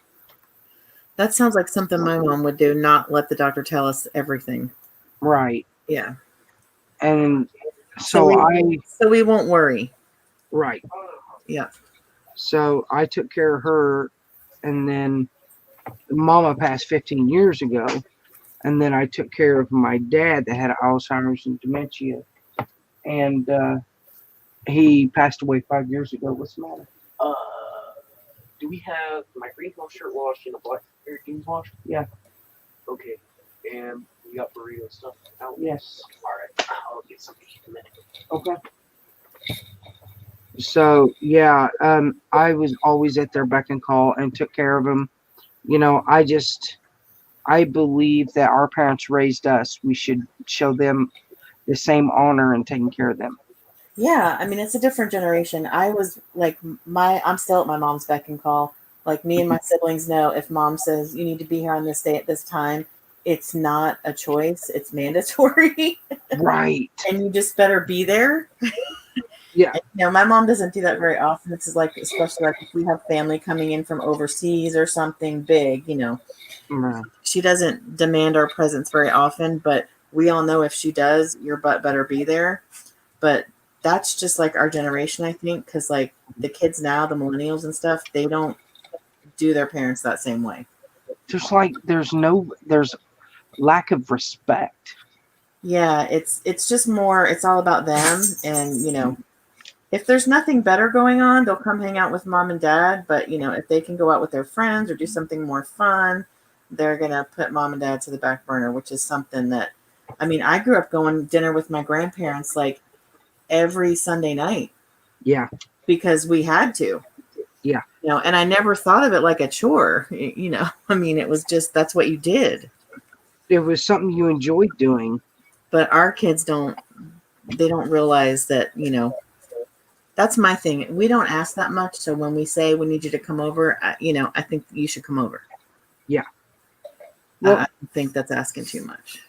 That sounds like something my mom would do, not let the doctor tell us everything. Right. Yeah. And so we won't worry. Right. Yeah. So I took care of her, and then Mama passed 15 years ago, and then I took care of my dad that had Alzheimer's and dementia, and he passed away 5 years ago. What's the matter? Do we have my green shirt washed and a black pair of jeans washed? Yeah. Okay. And we got burrito stuff out? Yes. All right. I'll get something in a minute. Okay. So yeah, I was always at their beck and call and took care of them. I believe that our parents raised us. We should show them the same honor in taking care of them. Yeah, I mean, it's a different generation. I was like, I'm still at my mom's beck and call. Like, me and my siblings know if mom says you need to be here on this day at this time, it's not a choice, it's mandatory. Right. And you just better be there. Yeah. And, my mom doesn't do that very often. This is like, especially like if we have family coming in from overseas or something big, She doesn't demand our presence very often, but we all know if she does, your butt better be there. But that's just like our generation, I think, because like the kids now, the millennials and stuff, they don't do their parents that same way. There's lack of respect. Yeah, it's just more, it's all about them. And, if there's nothing better going on, they'll come hang out with mom and dad. But, if they can go out with their friends or do something more fun, they're going to put mom and dad to the back burner, which is something that, I mean, I grew up going dinner with my grandparents like every Sunday night. Yeah. Because we had to. Yeah. And I never thought of it like a chore, I mean, it was just, that's what you did. It was something you enjoyed doing. But our kids they don't realize that, that's my thing. We don't ask that much. So when we say we need you to come over, I think you should come over. Yeah. Well, I think that's asking too much.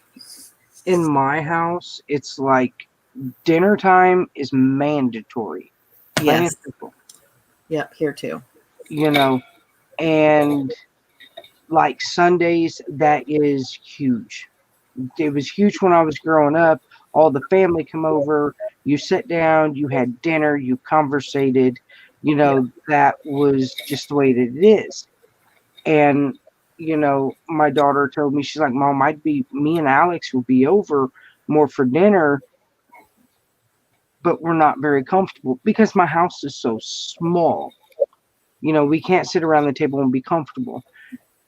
In my house, it's like dinner time is mandatory. Yes. Yep, here too. And like Sundays, that is huge. It was huge when I was growing up. All the family come over, you sit down, you had dinner, you conversated, that was just the way that it is. And, my daughter told me, she's like, Mom, me and Alex will be over more for dinner, but we're not very comfortable because my house is so small. We can't sit around the table and be comfortable.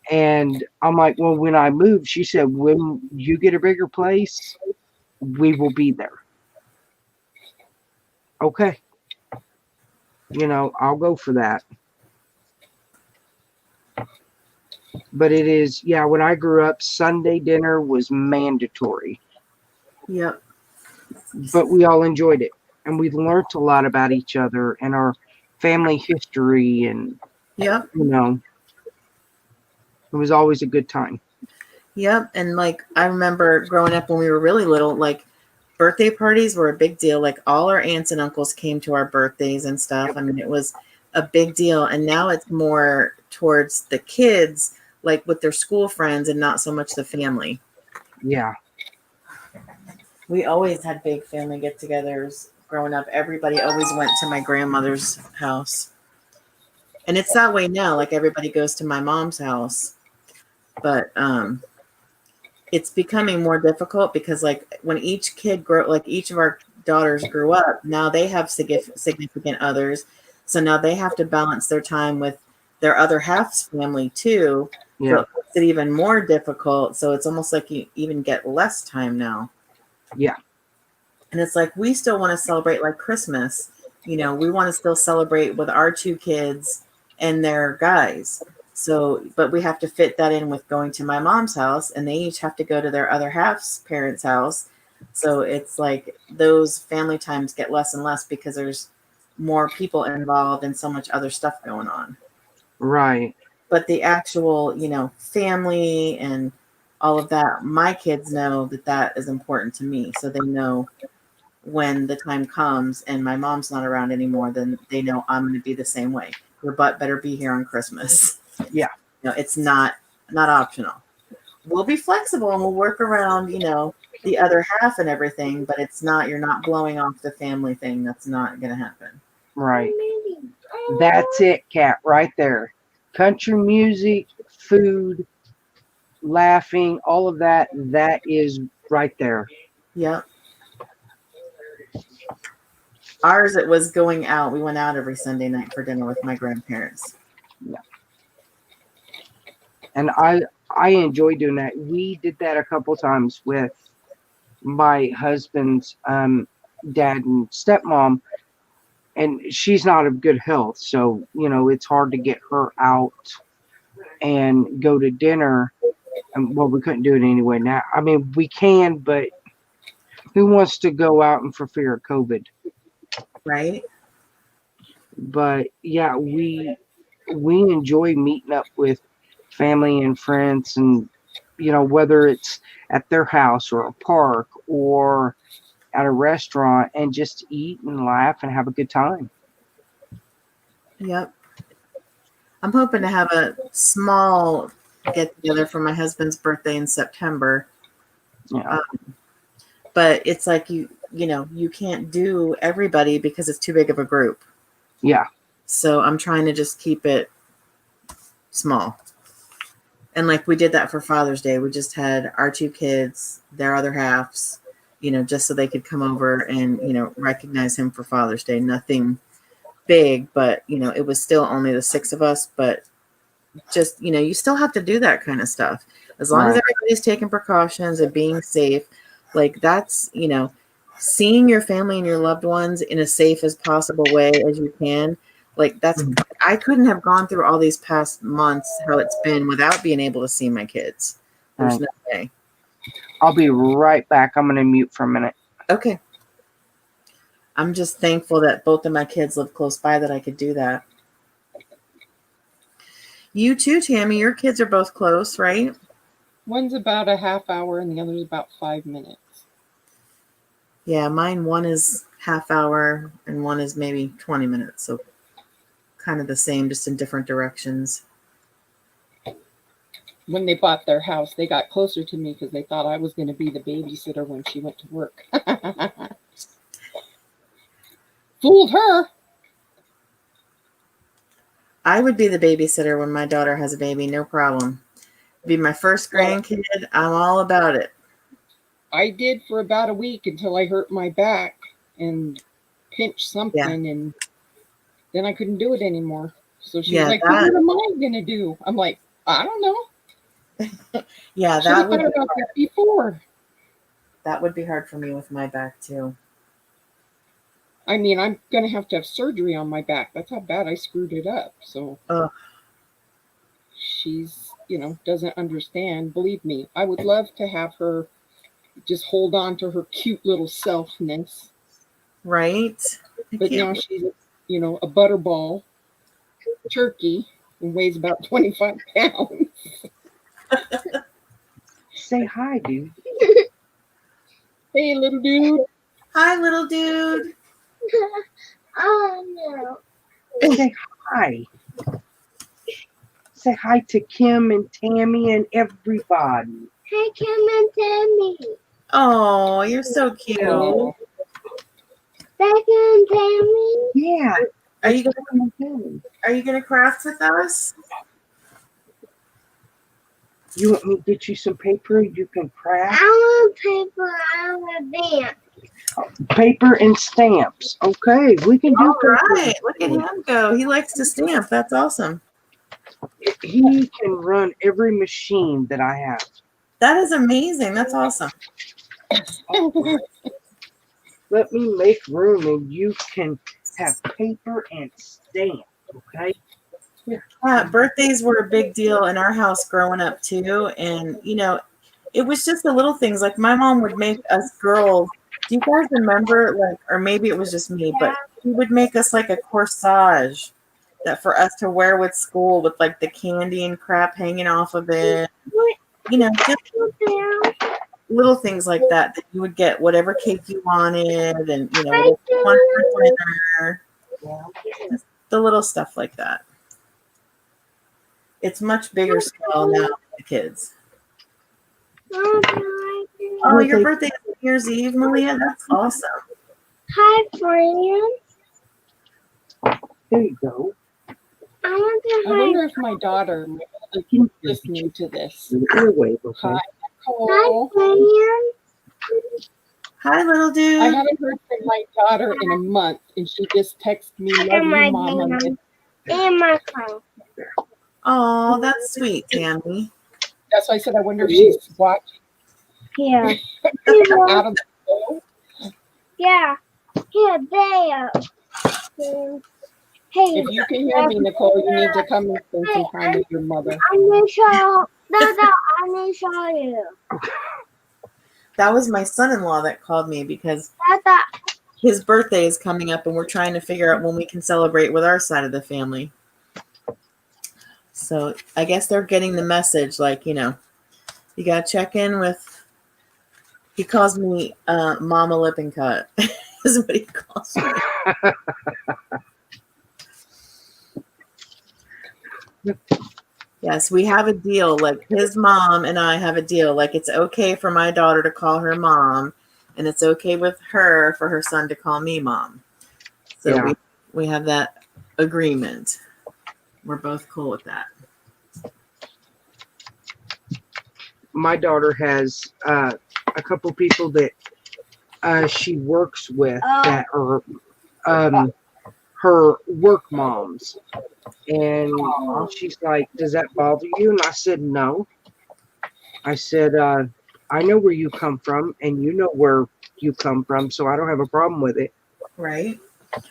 And I'm like, well, when I move, she said, when you get a bigger place, we will be there. Okay. I'll go for that. But it is, when I grew up, Sunday dinner was mandatory. Yep. But we all enjoyed it. And we learned a lot about each other and our family history and, Yep. It was always a good time. Yep. And like I remember growing up when we were really little, like birthday parties were a big deal. Like all our aunts and uncles came to our birthdays and stuff. I mean, it was a big deal. And now it's more towards the kids, like with their school friends and not so much the family. Yeah. We always had big family get-togethers growing up. Everybody always went to my grandmother's house. And it's that way now. Like everybody goes to my mom's house. But it's becoming more difficult because like when each kid like each of our daughters grew up, now they have significant others. So now they have to balance their time with their other half's family too. So Yeah. it makes it even more difficult. So it's almost like you even get less time now. Yeah. And it's like we still want to celebrate like Christmas. You know, we want to still celebrate with our two kids and their guys. So, but we have to fit that in with going to my mom's house, and they each have to go to their other half's parents' house. So it's like those family times get less and less because there's more people involved and so much other stuff going on. Right. But the actual, you know, family and all of that, my kids know that that is important to me. So they know when the time comes and my mom's not around anymore, then they know I'm going to be the same way. Your butt better be here on Christmas. Yeah. You know, it's not optional. We'll be flexible and we'll work around, you know, the other half and everything, but it's not, you're not blowing off the family thing. That's not going to happen. Right. That's it, Kat, right there. Country music, food, laughing, all of that, that is right there. Yep. Ours, it was going out. We went out every Sunday night for dinner with my grandparents. Yeah. And I enjoy doing that. We did that a couple times with my husband's dad and stepmom, and she's not of good health, so you know it's hard to get her out and go to dinner. And well, we couldn't do it anyway. Now, I mean, we can, but who wants to go out and for fear of COVID? Right? But yeah, we enjoy meeting up with family and friends, and you know whether it's at their house or a park or at a restaurant, and just eat and laugh and have a good time. Yep. I'm hoping to have a small get together for my husband's birthday in September. Yeah. But it's like you know, you can't do everybody because it's too big of a group. Yeah. So I'm trying to just keep it small. And like we did that for Father's Day. We just had our two kids, their other halves, you know, just so they could come over and, you know, recognize him for Father's Day. Nothing big, but, you know, it was still only the six of us. But just, you know, you still have to do that kind of stuff. As long as Right. everybody's taking precautions and being safe, like that's, you know, seeing your family and your loved ones in a safe as possible way as you can. Like that's, I couldn't have gone through all these past months, how it's been without being able to see my kids. There's Right. no way. I'll be right back. I'm going to mute for a minute. Okay. I'm just thankful that both of my kids live close by that I could do that. You too, Tammy. Your kids are both close, right? One's about a half hour and the other's about 5 minutes. Yeah, mine, one is half hour and one is maybe 20 minutes. So kind of the same, just in different directions. When they bought their house, they got closer to me because they thought I was going to be the babysitter when she went to work. Fooled her. I would be the babysitter when my daughter has a baby, no problem. Be my first grandkid. I'm all about it. I did for about a week until I hurt my back and pinched something, and then I couldn't do it anymore. So she's like, "What am I gonna do?" I'm like, "I don't know." Yeah, that would be hard. Before. That would be hard for me with my back too. I mean, I'm gonna have to have surgery on my back. That's how bad I screwed it up. So she's, you know, doesn't understand. Believe me, I would love to have her just hold on to her cute little selfness. Right. But now she's, you know, a butterball turkey and weighs about 25 pounds. Say hi, dude. Hey, little dude. Hi, little dude. Oh no. Say hi. Say hi to Kim and Tammy and everybody. Hey, Kim and Tammy. Oh, you're so cute. Oh, Hey, Kim and Tammy. Yeah. Are you You are you gonna craft with us? want me to get you some paper you can craft? I want paper. I want dance. Paper and stamps. Okay, we can do All paper and right, look at him go. He likes to stamp. That's awesome. He can run every machine that I have. That is amazing. That's awesome. Let me make room and you can have paper and stamp. Okay? Birthdays were a big deal in our house growing up too, and it was just the little things. Like my mom would make us girls. Do you guys remember, like, or maybe it was just me, but she would make us like a corsage that for us to wear with school with like the candy and crap hanging off of it. Just little things like that you would get whatever cake you wanted, and whatever you wanted for dinner. Just the little stuff like that. It's much bigger scale now with the kids. Oh, your birthday is New Year's Eve, Malia? That's awesome. Hi, friends. There you go. I want to I wonder if my daughter might be listening to this. Earwave, okay? Hi, Hi, Nicole. friends. Hi, little dude. I haven't heard from my daughter in a month, and she just texted me, "Love you, Mama." And my phone. Oh, that's sweet, Tammy. That's why I said I wonder if she's watching Here. out of the show. Yeah. Here, there. Hey, If you can hear me, Nicole, you need to come and spend some time with your mother. I need to show. No, I need to show you. That was my son-in-law that called me because Dada. his birthday is coming up and we're trying to figure out when we can celebrate with our side of the family. So I guess they're getting the message, like, you got to check in with, he calls me Mama Lippincott is what he calls me. Yes, we have a deal. Like his mom and I have a deal. Like it's okay for my daughter to call her mom, and it's okay with her for her son to call me mom. So Yeah. we have that agreement. We're both cool with that. My daughter has a couple people that she works with that are her work moms. And she's like, "Does that bother you?" And I said, "No." I said, "I know where you come from, and you know where you come from, so I don't have a problem with it." Right?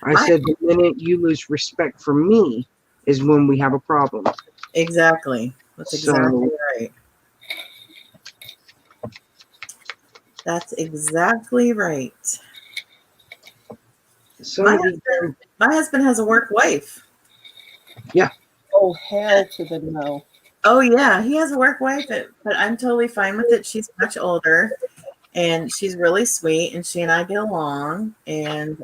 I said, "The minute you lose respect for me is when we have a problem." Exactly. That's exactly right. That's exactly right. My husband has a work wife. Yeah. Oh, hell to the no. Oh, yeah. He has a work wife, but I'm totally fine with it. She's much older, and she's really sweet, and she and I get along. And,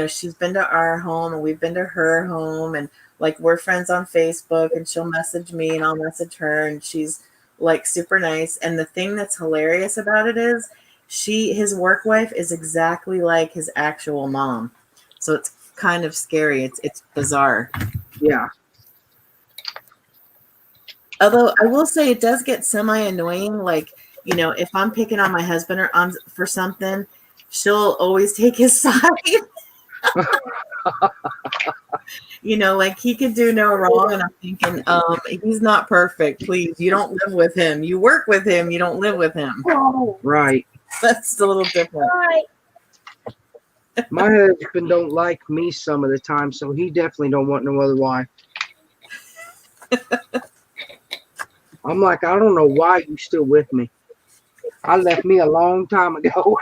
she's been to our home, and we've been to her home. And, like, we're friends on Facebook, and she'll message me, and I'll message her. And she's, like, super nice. And the thing that's hilarious about it is his work wife is exactly like his actual mom. So it's kind of scary. It's bizarre. Yeah. Although I will say it does get semi-annoying. Like, if I'm picking on my husband or for something, she'll always take his side. Like he could do no wrong. And I'm thinking, he's not perfect. Please, you don't live with him. You work with him. You don't live with him. Right. That's a little different. My husband don't like me some of the time, so he definitely don't want no other wife. I'm like, I don't know why you still with me. I left me a long time ago.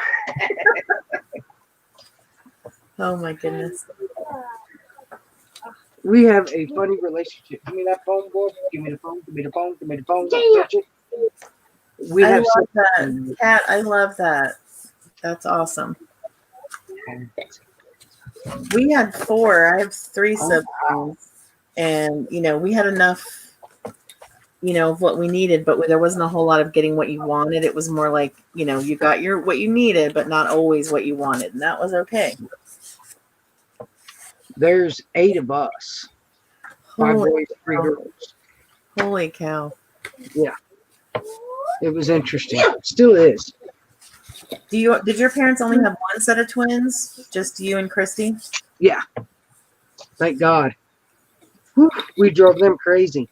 Oh my goodness. We have a funny relationship. Give me that phone, boy. Give me the phone. Give me the phone. Give me the phone. Don't touch it. We I have love that. Kat, I love that. That's awesome. We had 4. I have 3 siblings. And, we had enough, of what we needed, but there wasn't a whole lot of getting what you wanted. It was more like, you got what you needed, but not always what you wanted. And that was okay. There's 8 of us. 5 boys, 3 girls. Holy cow. Yeah. It was interesting. Still is. Did your parents only have one set of twins? Just you and Christy? Yeah. Thank God. Whew, we drove them crazy.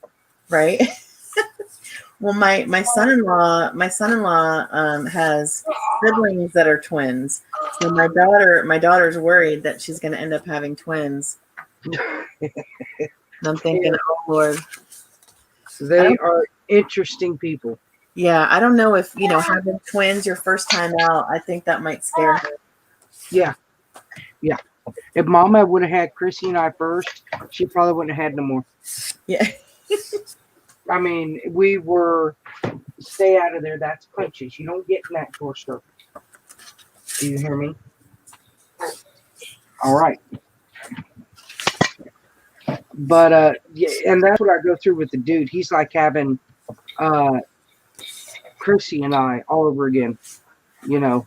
Right. Well, my son-in-law has siblings that are twins. So my daughter's worried that she's going to end up having twins. And I'm thinking, oh Lord. They are interesting people. Yeah, I don't know if, having twins your first time out, I think that might scare her. Yeah. Yeah. If Mama would have had Chrissy and I first, she probably wouldn't have had no more. Yeah. I mean, we were, stay out of there. That's punches. You don't get in that door stuff. Do you hear me? All right. But, yeah, and that's what I go through with the dude. He's like having Chrissy and I all over again. I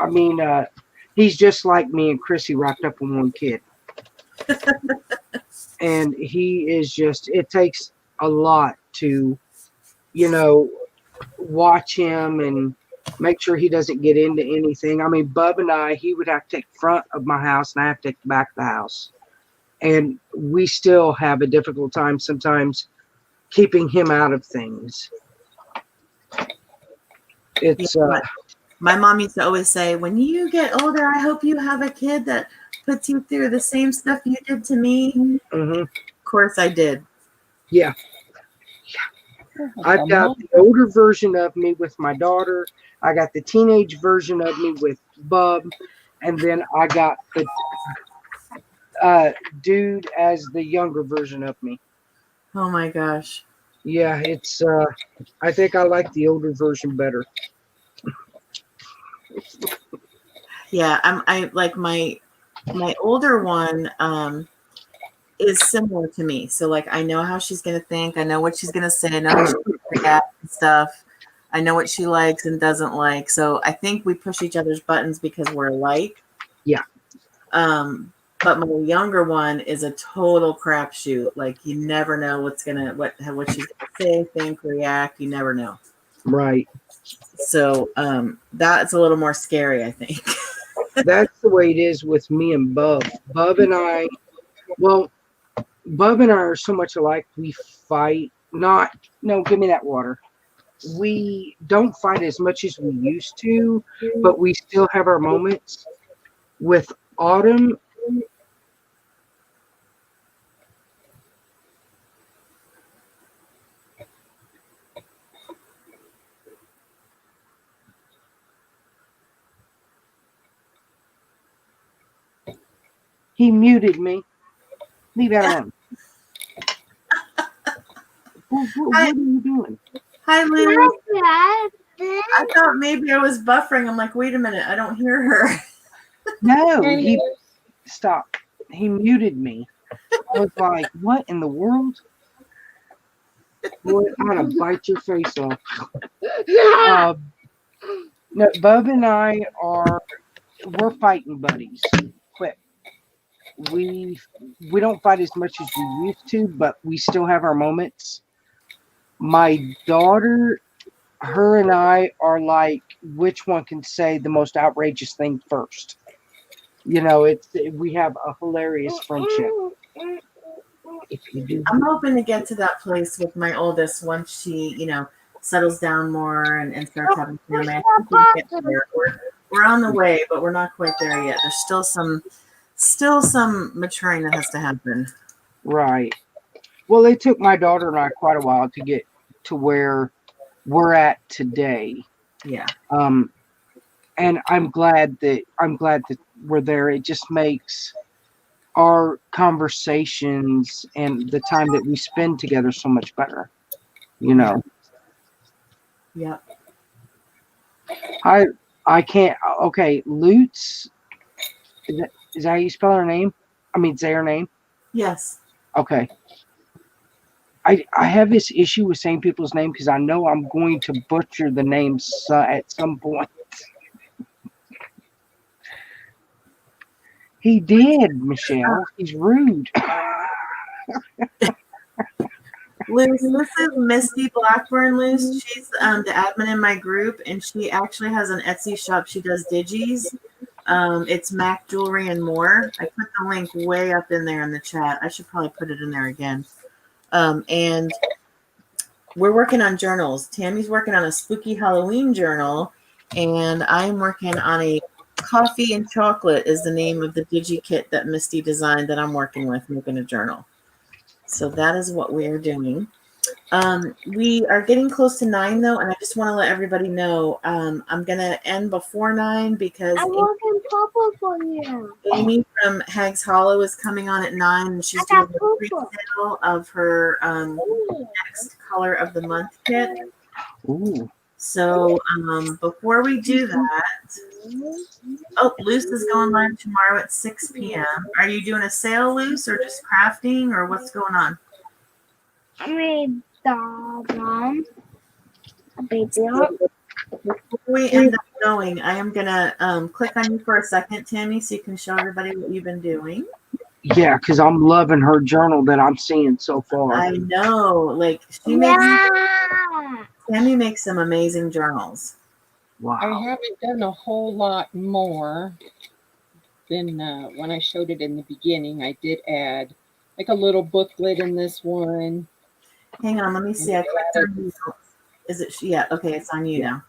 mean, he's just like me and Chrissy wrapped up in one kid. And he is just, it takes a lot to, watch him and make sure he doesn't get into anything. I mean, Bub and I, he would have to take the front of my house and I have to take the back of the house. And we still have a difficult time sometimes keeping him out of things. It's my mom used to always say, when you get older, I hope you have a kid that puts you through the same stuff you did to me. Mm-hmm. Of course I did. Yeah. I've got the older version of me with my daughter. I got the teenage version of me with Bub. And then I got the dude as the younger version of me. Oh my gosh. Yeah, it's I think I like the older version better. Yeah, I like my older one is similar to me. So like I know how she's gonna think, I know what she's gonna say, I know how she's gonna react and stuff. I know what she likes and doesn't like. So I think we push each other's buttons because we're alike. Yeah. But my younger one is a total crapshoot. Like you never know what she's gonna say, think, react. You never know. Right. So that's a little more scary, I think. That's the way it is with me and Bub. Bub and I are so much alike. We fight. No, give me that water. We don't fight as much as we used to, but we still have our moments. With Autumn, he muted me. Leave that alone. What are you doing? Hi, Lily. Hi, I thought maybe I was buffering. I'm like, wait a minute, I don't hear her. No, he stopped. He muted me. I was like, what in the world? Boy, I'm gonna bite your face off. No, Bub and I we're fighting buddies. Quick. We don't fight as much as we used to, but we still have our moments. My daughter, her and I are like, which one can say the most outrageous thing first? We have a hilarious friendship. If you do, I'm hoping to get to that place with my oldest once she, settles down more and starts having family. I think we get there. We're on the way, but we're not quite there yet. There's still some maturing that has to happen. right. Well, it took my daughter and I quite a while to get to where we're at today. Yeah. And I'm glad that we're there. It just makes our conversations and the time that we spend together so much better. You know, Yeah. I can't. Okay, Lutz. Is that how you spell her name? I mean, say her name. Yes. Okay. I have this issue with saying people's names because I know I'm going to butcher the name at some point. He did, Michelle. He's rude. Luce, this is Misty Blackburn, Luce. She's the admin in my group, and she actually has an Etsy shop. She does digis. It's Mac Jewelry and More. I put the link way up in there in the chat. I should probably put it in there again. And we're working on journals. Tammy's working on a spooky Halloween journal, and I'm working on a coffee and chocolate is the name of the digi kit that Misty designed that I'm working with, making a journal. So that is what we are doing. We are getting close to 9 though, and I just want to let everybody know I'm gonna end before 9 because I'm working purple for you. Amy from Hags Hollow is coming on at 9, and she's I got doing a purple. pre-sale of her next color of the month kit. Ooh. So before we do that, oh, Luce is going live tomorrow at 6 p.m. Are you doing a sale, Luce, or just crafting, or what's going on? I made the a baby up. Before we end up going, I am gonna click on you for a second, Tammy, so you can show everybody what you've been doing. Yeah, because I'm loving her journal that I'm seeing so far. I know, like Tammy makes some amazing journals. Wow. I haven't done a whole lot more than when I showed it in the beginning. I did add like a little booklet in this one. Hang on, let me see. I clicked on you. Is it? Yeah. Okay, it's on you now.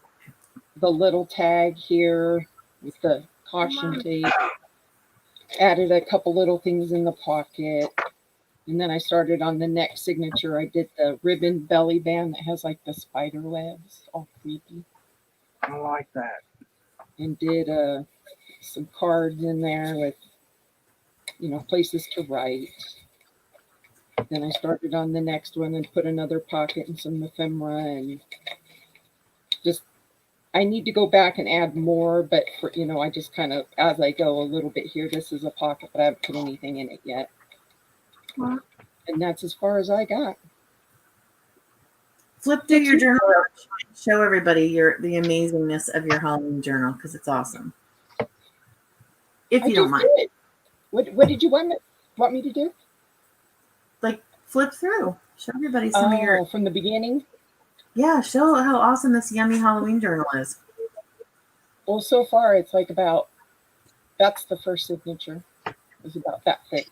The little tag here with the caution tape. Added a couple little things in the pocket. And then I started on the next signature. I did the ribbon belly band that has like the spider webs, all creepy. I like that. And did some cards in there with, places to write. Then I started on the next one and put another pocket and some ephemera, and just I need to go back and add more, but for I just kind of as I go a little bit here. This is a pocket, but I haven't put anything in it yet. And that's as far as I got. Flip through your journal. Show everybody the amazingness of your Halloween journal because it's awesome. If you don't mind. Did. What did you want me to do? Like flip through. Show everybody some of your from the beginning. Yeah, show how awesome this yummy Halloween journal is. Well, so far it's like that's the first signature. It's about that thick.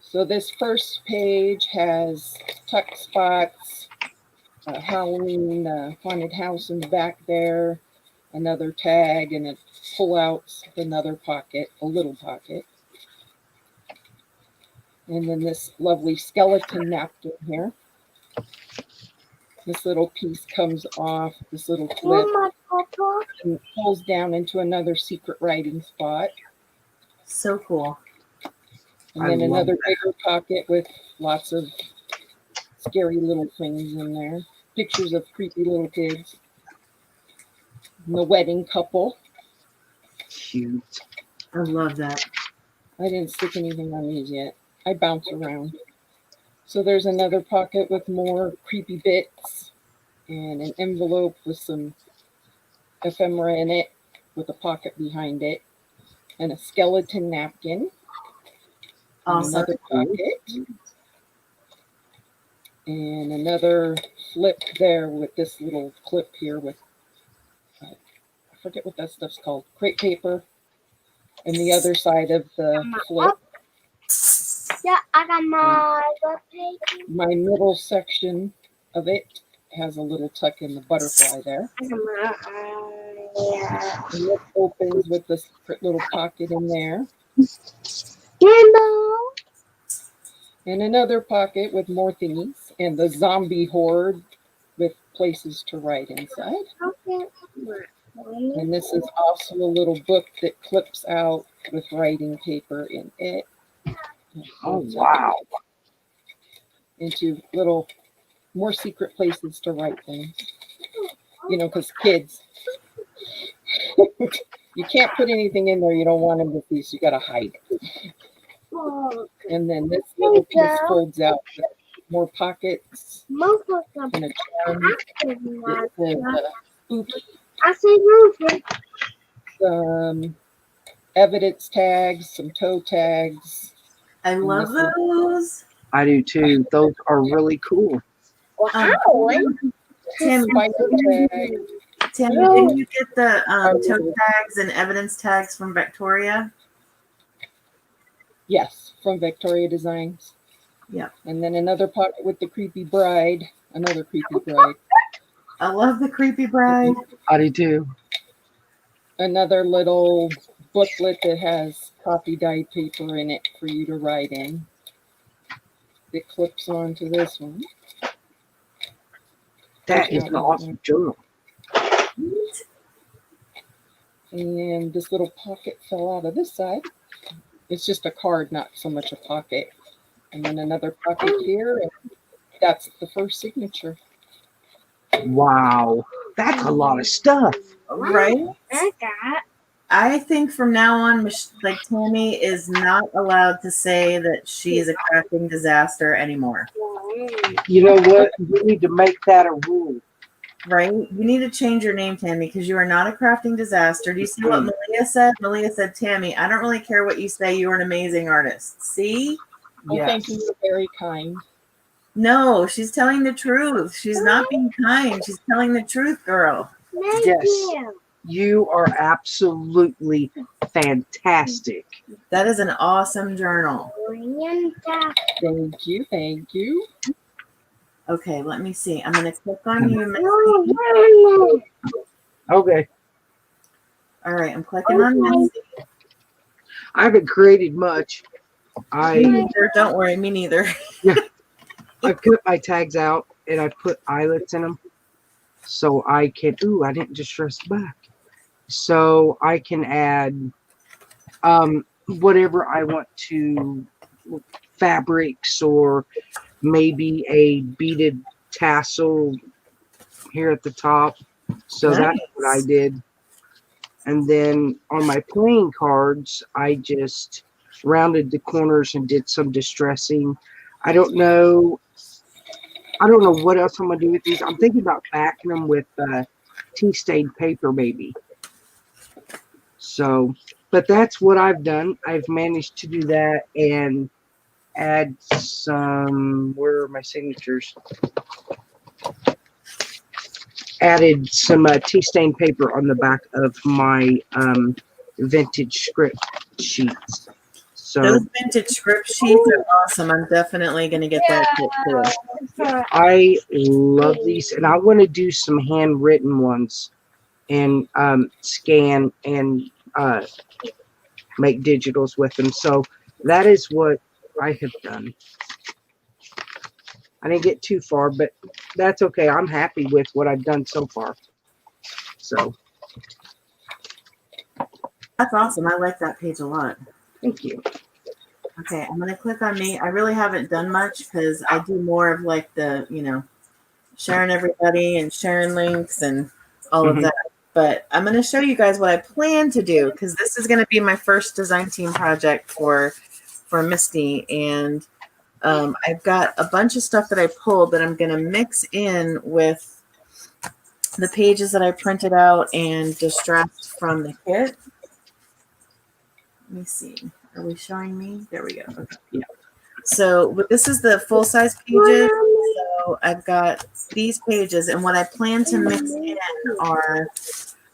So this first page has tuck spots, Halloween haunted house in the back there, another tag, and it pull out another pocket, a little pocket. And then this lovely skeleton napkin here. This little piece comes off, this little clip, and pulls down into another secret writing spot. So cool. And then another bigger pocket with lots of scary little things in there. Pictures of creepy little kids. And the wedding couple. Cute. I love that. I didn't stick anything on these yet. I bounce around. So there's another pocket with more creepy bits and an envelope with some ephemera in it with a pocket behind it and a skeleton napkin. Awesome. Another pocket. And another flip there with this little clip here with, I forget what that stuff's called, crepe paper. And the other side of the flip. Yeah, I got my book paper. My middle section of it has a little tuck in the butterfly there. I got my And it opens with this little pocket in there. rainbow. And another pocket with more thingies. And the zombie horde with places to write inside. Okay. And this is also a little book that clips out with writing paper in it. Oh, wow. Into little more secret places to write things. You know, because kids, you can't put anything in there you don't want them to see, so you got to hide. And then this little piece folds out with more pockets and a charm. It says, oops, I say Rufus. some evidence tags, some toe tags. I love those. I do too. Those are really cool. Tim, Spider tag. Tim, did you get the toe tags and evidence tags from Victoria? Yes, from Victoria Designs. Yeah. And then another pocket with the creepy bride. Another creepy bride. I love the creepy bride. I do too. Another little booklet that has coffee dyed paper in it for you to write in. It clips onto this one. That is an awesome journal. And this little pocket fell out of this side. It's just a card, not so much a pocket. And then another pocket here. And that's the first signature. Wow. That's a lot of stuff. Right? I got. I think from now on, like Tammy is not allowed to say that she's a crafting disaster anymore. You know what? We need to make that a rule. Right? You need to change your name, Tammy, because you are not a crafting disaster. Do you see what Malia said? Malia said, Tammy, I don't really care what you say. You're an amazing artist. See? Well, thank you. You're very kind. No, she's telling the truth. She's not being kind. She's telling the truth, girl. Thank Yes. you. You are absolutely fantastic. That is an awesome journal. Thank you. Thank you. Okay, let me see. I'm going to click on you, Misty. Okay. All right, I'm clicking on Misty. I haven't created much. Me I neither. Don't worry, me neither. cut my tags out and I put eyelets in them so I can. Ooh, I didn't distress the back. So I can add whatever I want to, fabrics or maybe a beaded tassel here at the top. So that's what I did. And then on my playing cards, I just rounded the corners and did some distressing. I don't know what else I'm gonna do with these. I'm thinking about backing them with tea stained paper, maybe. So, but that's what I've done. I've managed to do that and add some. Where are my signatures? Added some tea stained paper on the back of my vintage script sheets. So Those vintage script sheets are awesome. I'm definitely going to get that kit too. I love these, and I want to do some handwritten ones and scan and make digitals with them. So that is what I have done. I didn't get too far, but that's okay. I'm happy with what I've done so far. So That's awesome. I like that page a lot. thank you. Okay, I'm going to click on me. I really haven't done much because I do more of like the, sharing everybody and sharing links and all of that. But I'm going to show you guys what I plan to do because this is going to be my first design team project for Misty. And I've got a bunch of stuff that I pulled that I'm going to mix in with the pages that I printed out and distressed from the kit. Let me see. Are we showing me? There we go. Okay. Yeah. So this is the full-size pages. So I've got these pages, and what I plan to mix in are,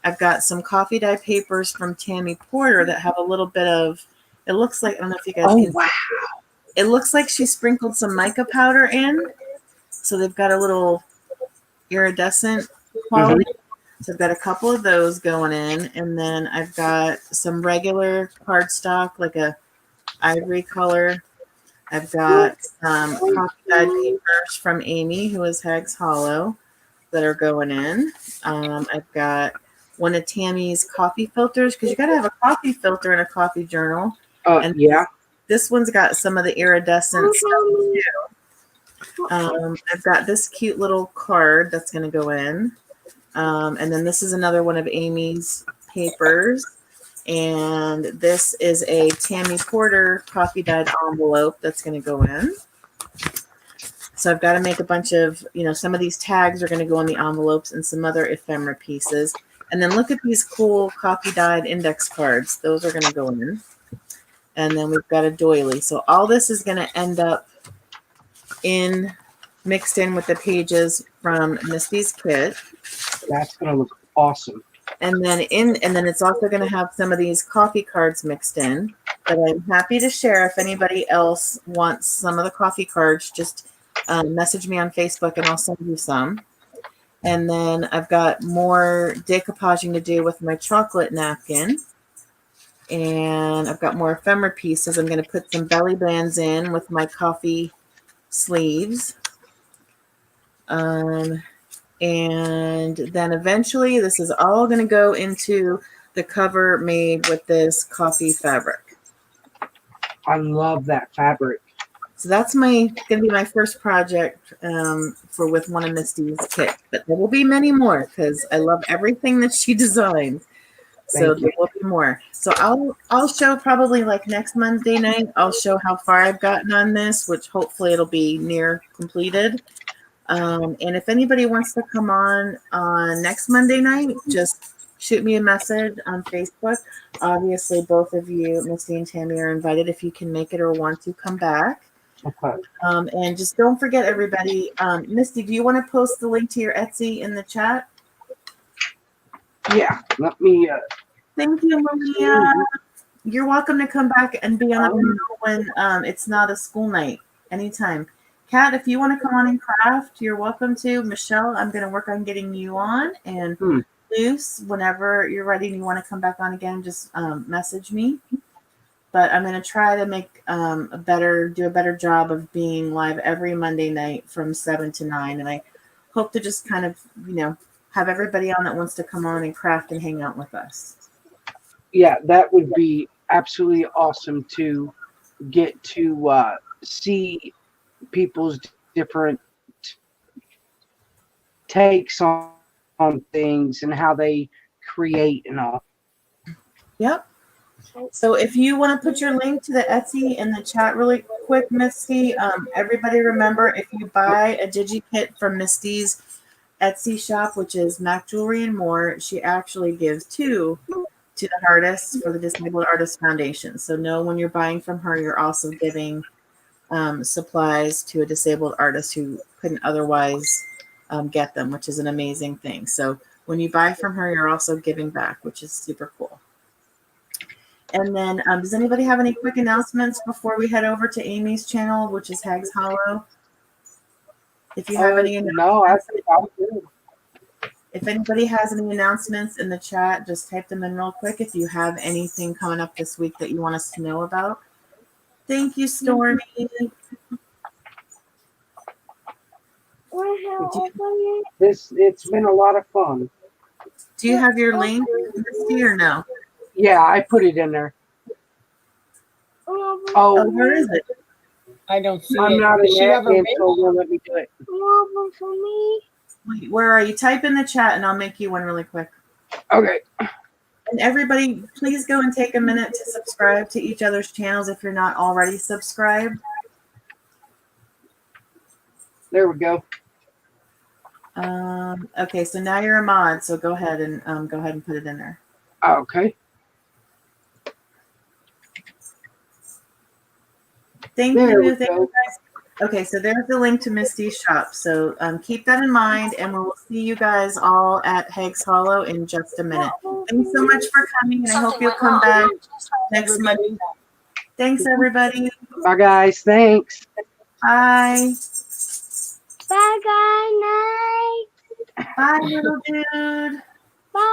I've got some coffee dye papers from Tammy Porter that have a little bit of, it looks like, I don't know if you guys can see. It looks like she sprinkled some mica powder in. So they've got a little iridescent quality. So I've got a couple of those going in, and then I've got some regular cardstock, like a ivory color. I've got some coffee dyed papers from Amy, who is Hags Hollow, that are going in. I've got one of Tammy's coffee filters, because you got to have a coffee filter and a coffee journal. And Yeah. this one's got some of the iridescent stuff too. I've got this cute little card that's going to go in. And then this is another one of Amy's papers. And this is a Tammy Porter coffee dyed envelope that's going to go in. So I've got to make a bunch of, some of these tags are going to go in the envelopes and some other ephemera pieces. And then look at these cool coffee dyed index cards. Those are going to go in. And then we've got a doily. So all this is going to end up mixed in with the pages from Misty's kit. That's gonna look awesome. And then it's also going to have some of these coffee cards mixed in. But I'm happy to share if anybody else wants some of the coffee cards. Just message me on Facebook and I'll send you some. And then I've got more decoupaging to do with my chocolate napkin. And I've got more ephemera pieces. I'm going to put some belly bands in with my coffee sleeves. And then eventually this is all going to go into the cover made with this coffee fabric. I love that fabric. So that's going to be my first project with one of Misty's kits. But there will be many more because I love everything that she designs. So there will be more. So I'll show probably like next Monday night. I'll show how far I've gotten on this, which hopefully it'll be near completed. And if anybody wants to come on next Monday night, just shoot me a message on Facebook. Obviously, both of you, Misty and Tammy, are invited if you can make it or want to come back. Okay. And just don't forget, everybody. Misty, do you want to post the link to your Etsy in the chat? Yeah. Let me. Thank you, Maria. You're welcome to come back and be on the panel when it's not a school night. Anytime. Kat, if you want to come on and craft, you're welcome to. Michelle, I'm going to work on getting you on. And Luce, whenever you're ready and you want to come back on again, just message me. But I'm going to try to make do a better job of being live every Monday night from 7 to 9. And I hope to just kind of, have everybody on that wants to come on and craft and hang out with us. Yeah, that would be absolutely awesome to get to see people's different takes on things and how they create and all. Yep. So if you want to put your link to the Etsy in the chat really quick, Misty, everybody remember, if you buy a DigiKit from Misty's Etsy shop, which is Mac Jewelry and More, she actually gives 2 to the artists for the Disabled Artists Foundation. So know when you're buying from her, you're also giving supplies to a disabled artist who couldn't otherwise get them, which is an amazing thing. So when you buy from her, you're also giving back, which is super cool. And then does anybody have any quick announcements before we head over to Amy's channel, which is Hags Hollow? If you have any no, I think I'm good. If anybody has any announcements in the chat, just type them in real quick. If you have anything coming up this week that you want us to know about. Thank you, Stormy. It's been a lot of fun. Do you have your link, Misty, or no? Yeah, I put it in there. Oh, where is it? I don't see I'm it. not Does she have a an ring? admin, so it won't let me do it. For me. Wait, where are you? Type in the chat and I'll make you one really quick. Okay. And everybody, please go and take a minute to subscribe to each other's channels if you're not already subscribed. There we go. Okay, so now you're a mod, so go ahead and put it in there. Okay. Thank There we you. Thank you guys. Okay, so there's the link to Misty's shop. So keep that in mind, and we will see you guys all at Hags Hollow in just a minute. Thanks so much for coming, and I hope you'll come back next Monday. Thanks, everybody. Bye, guys. Thanks. Bye. Bye, guys. Night. Bye, little dude.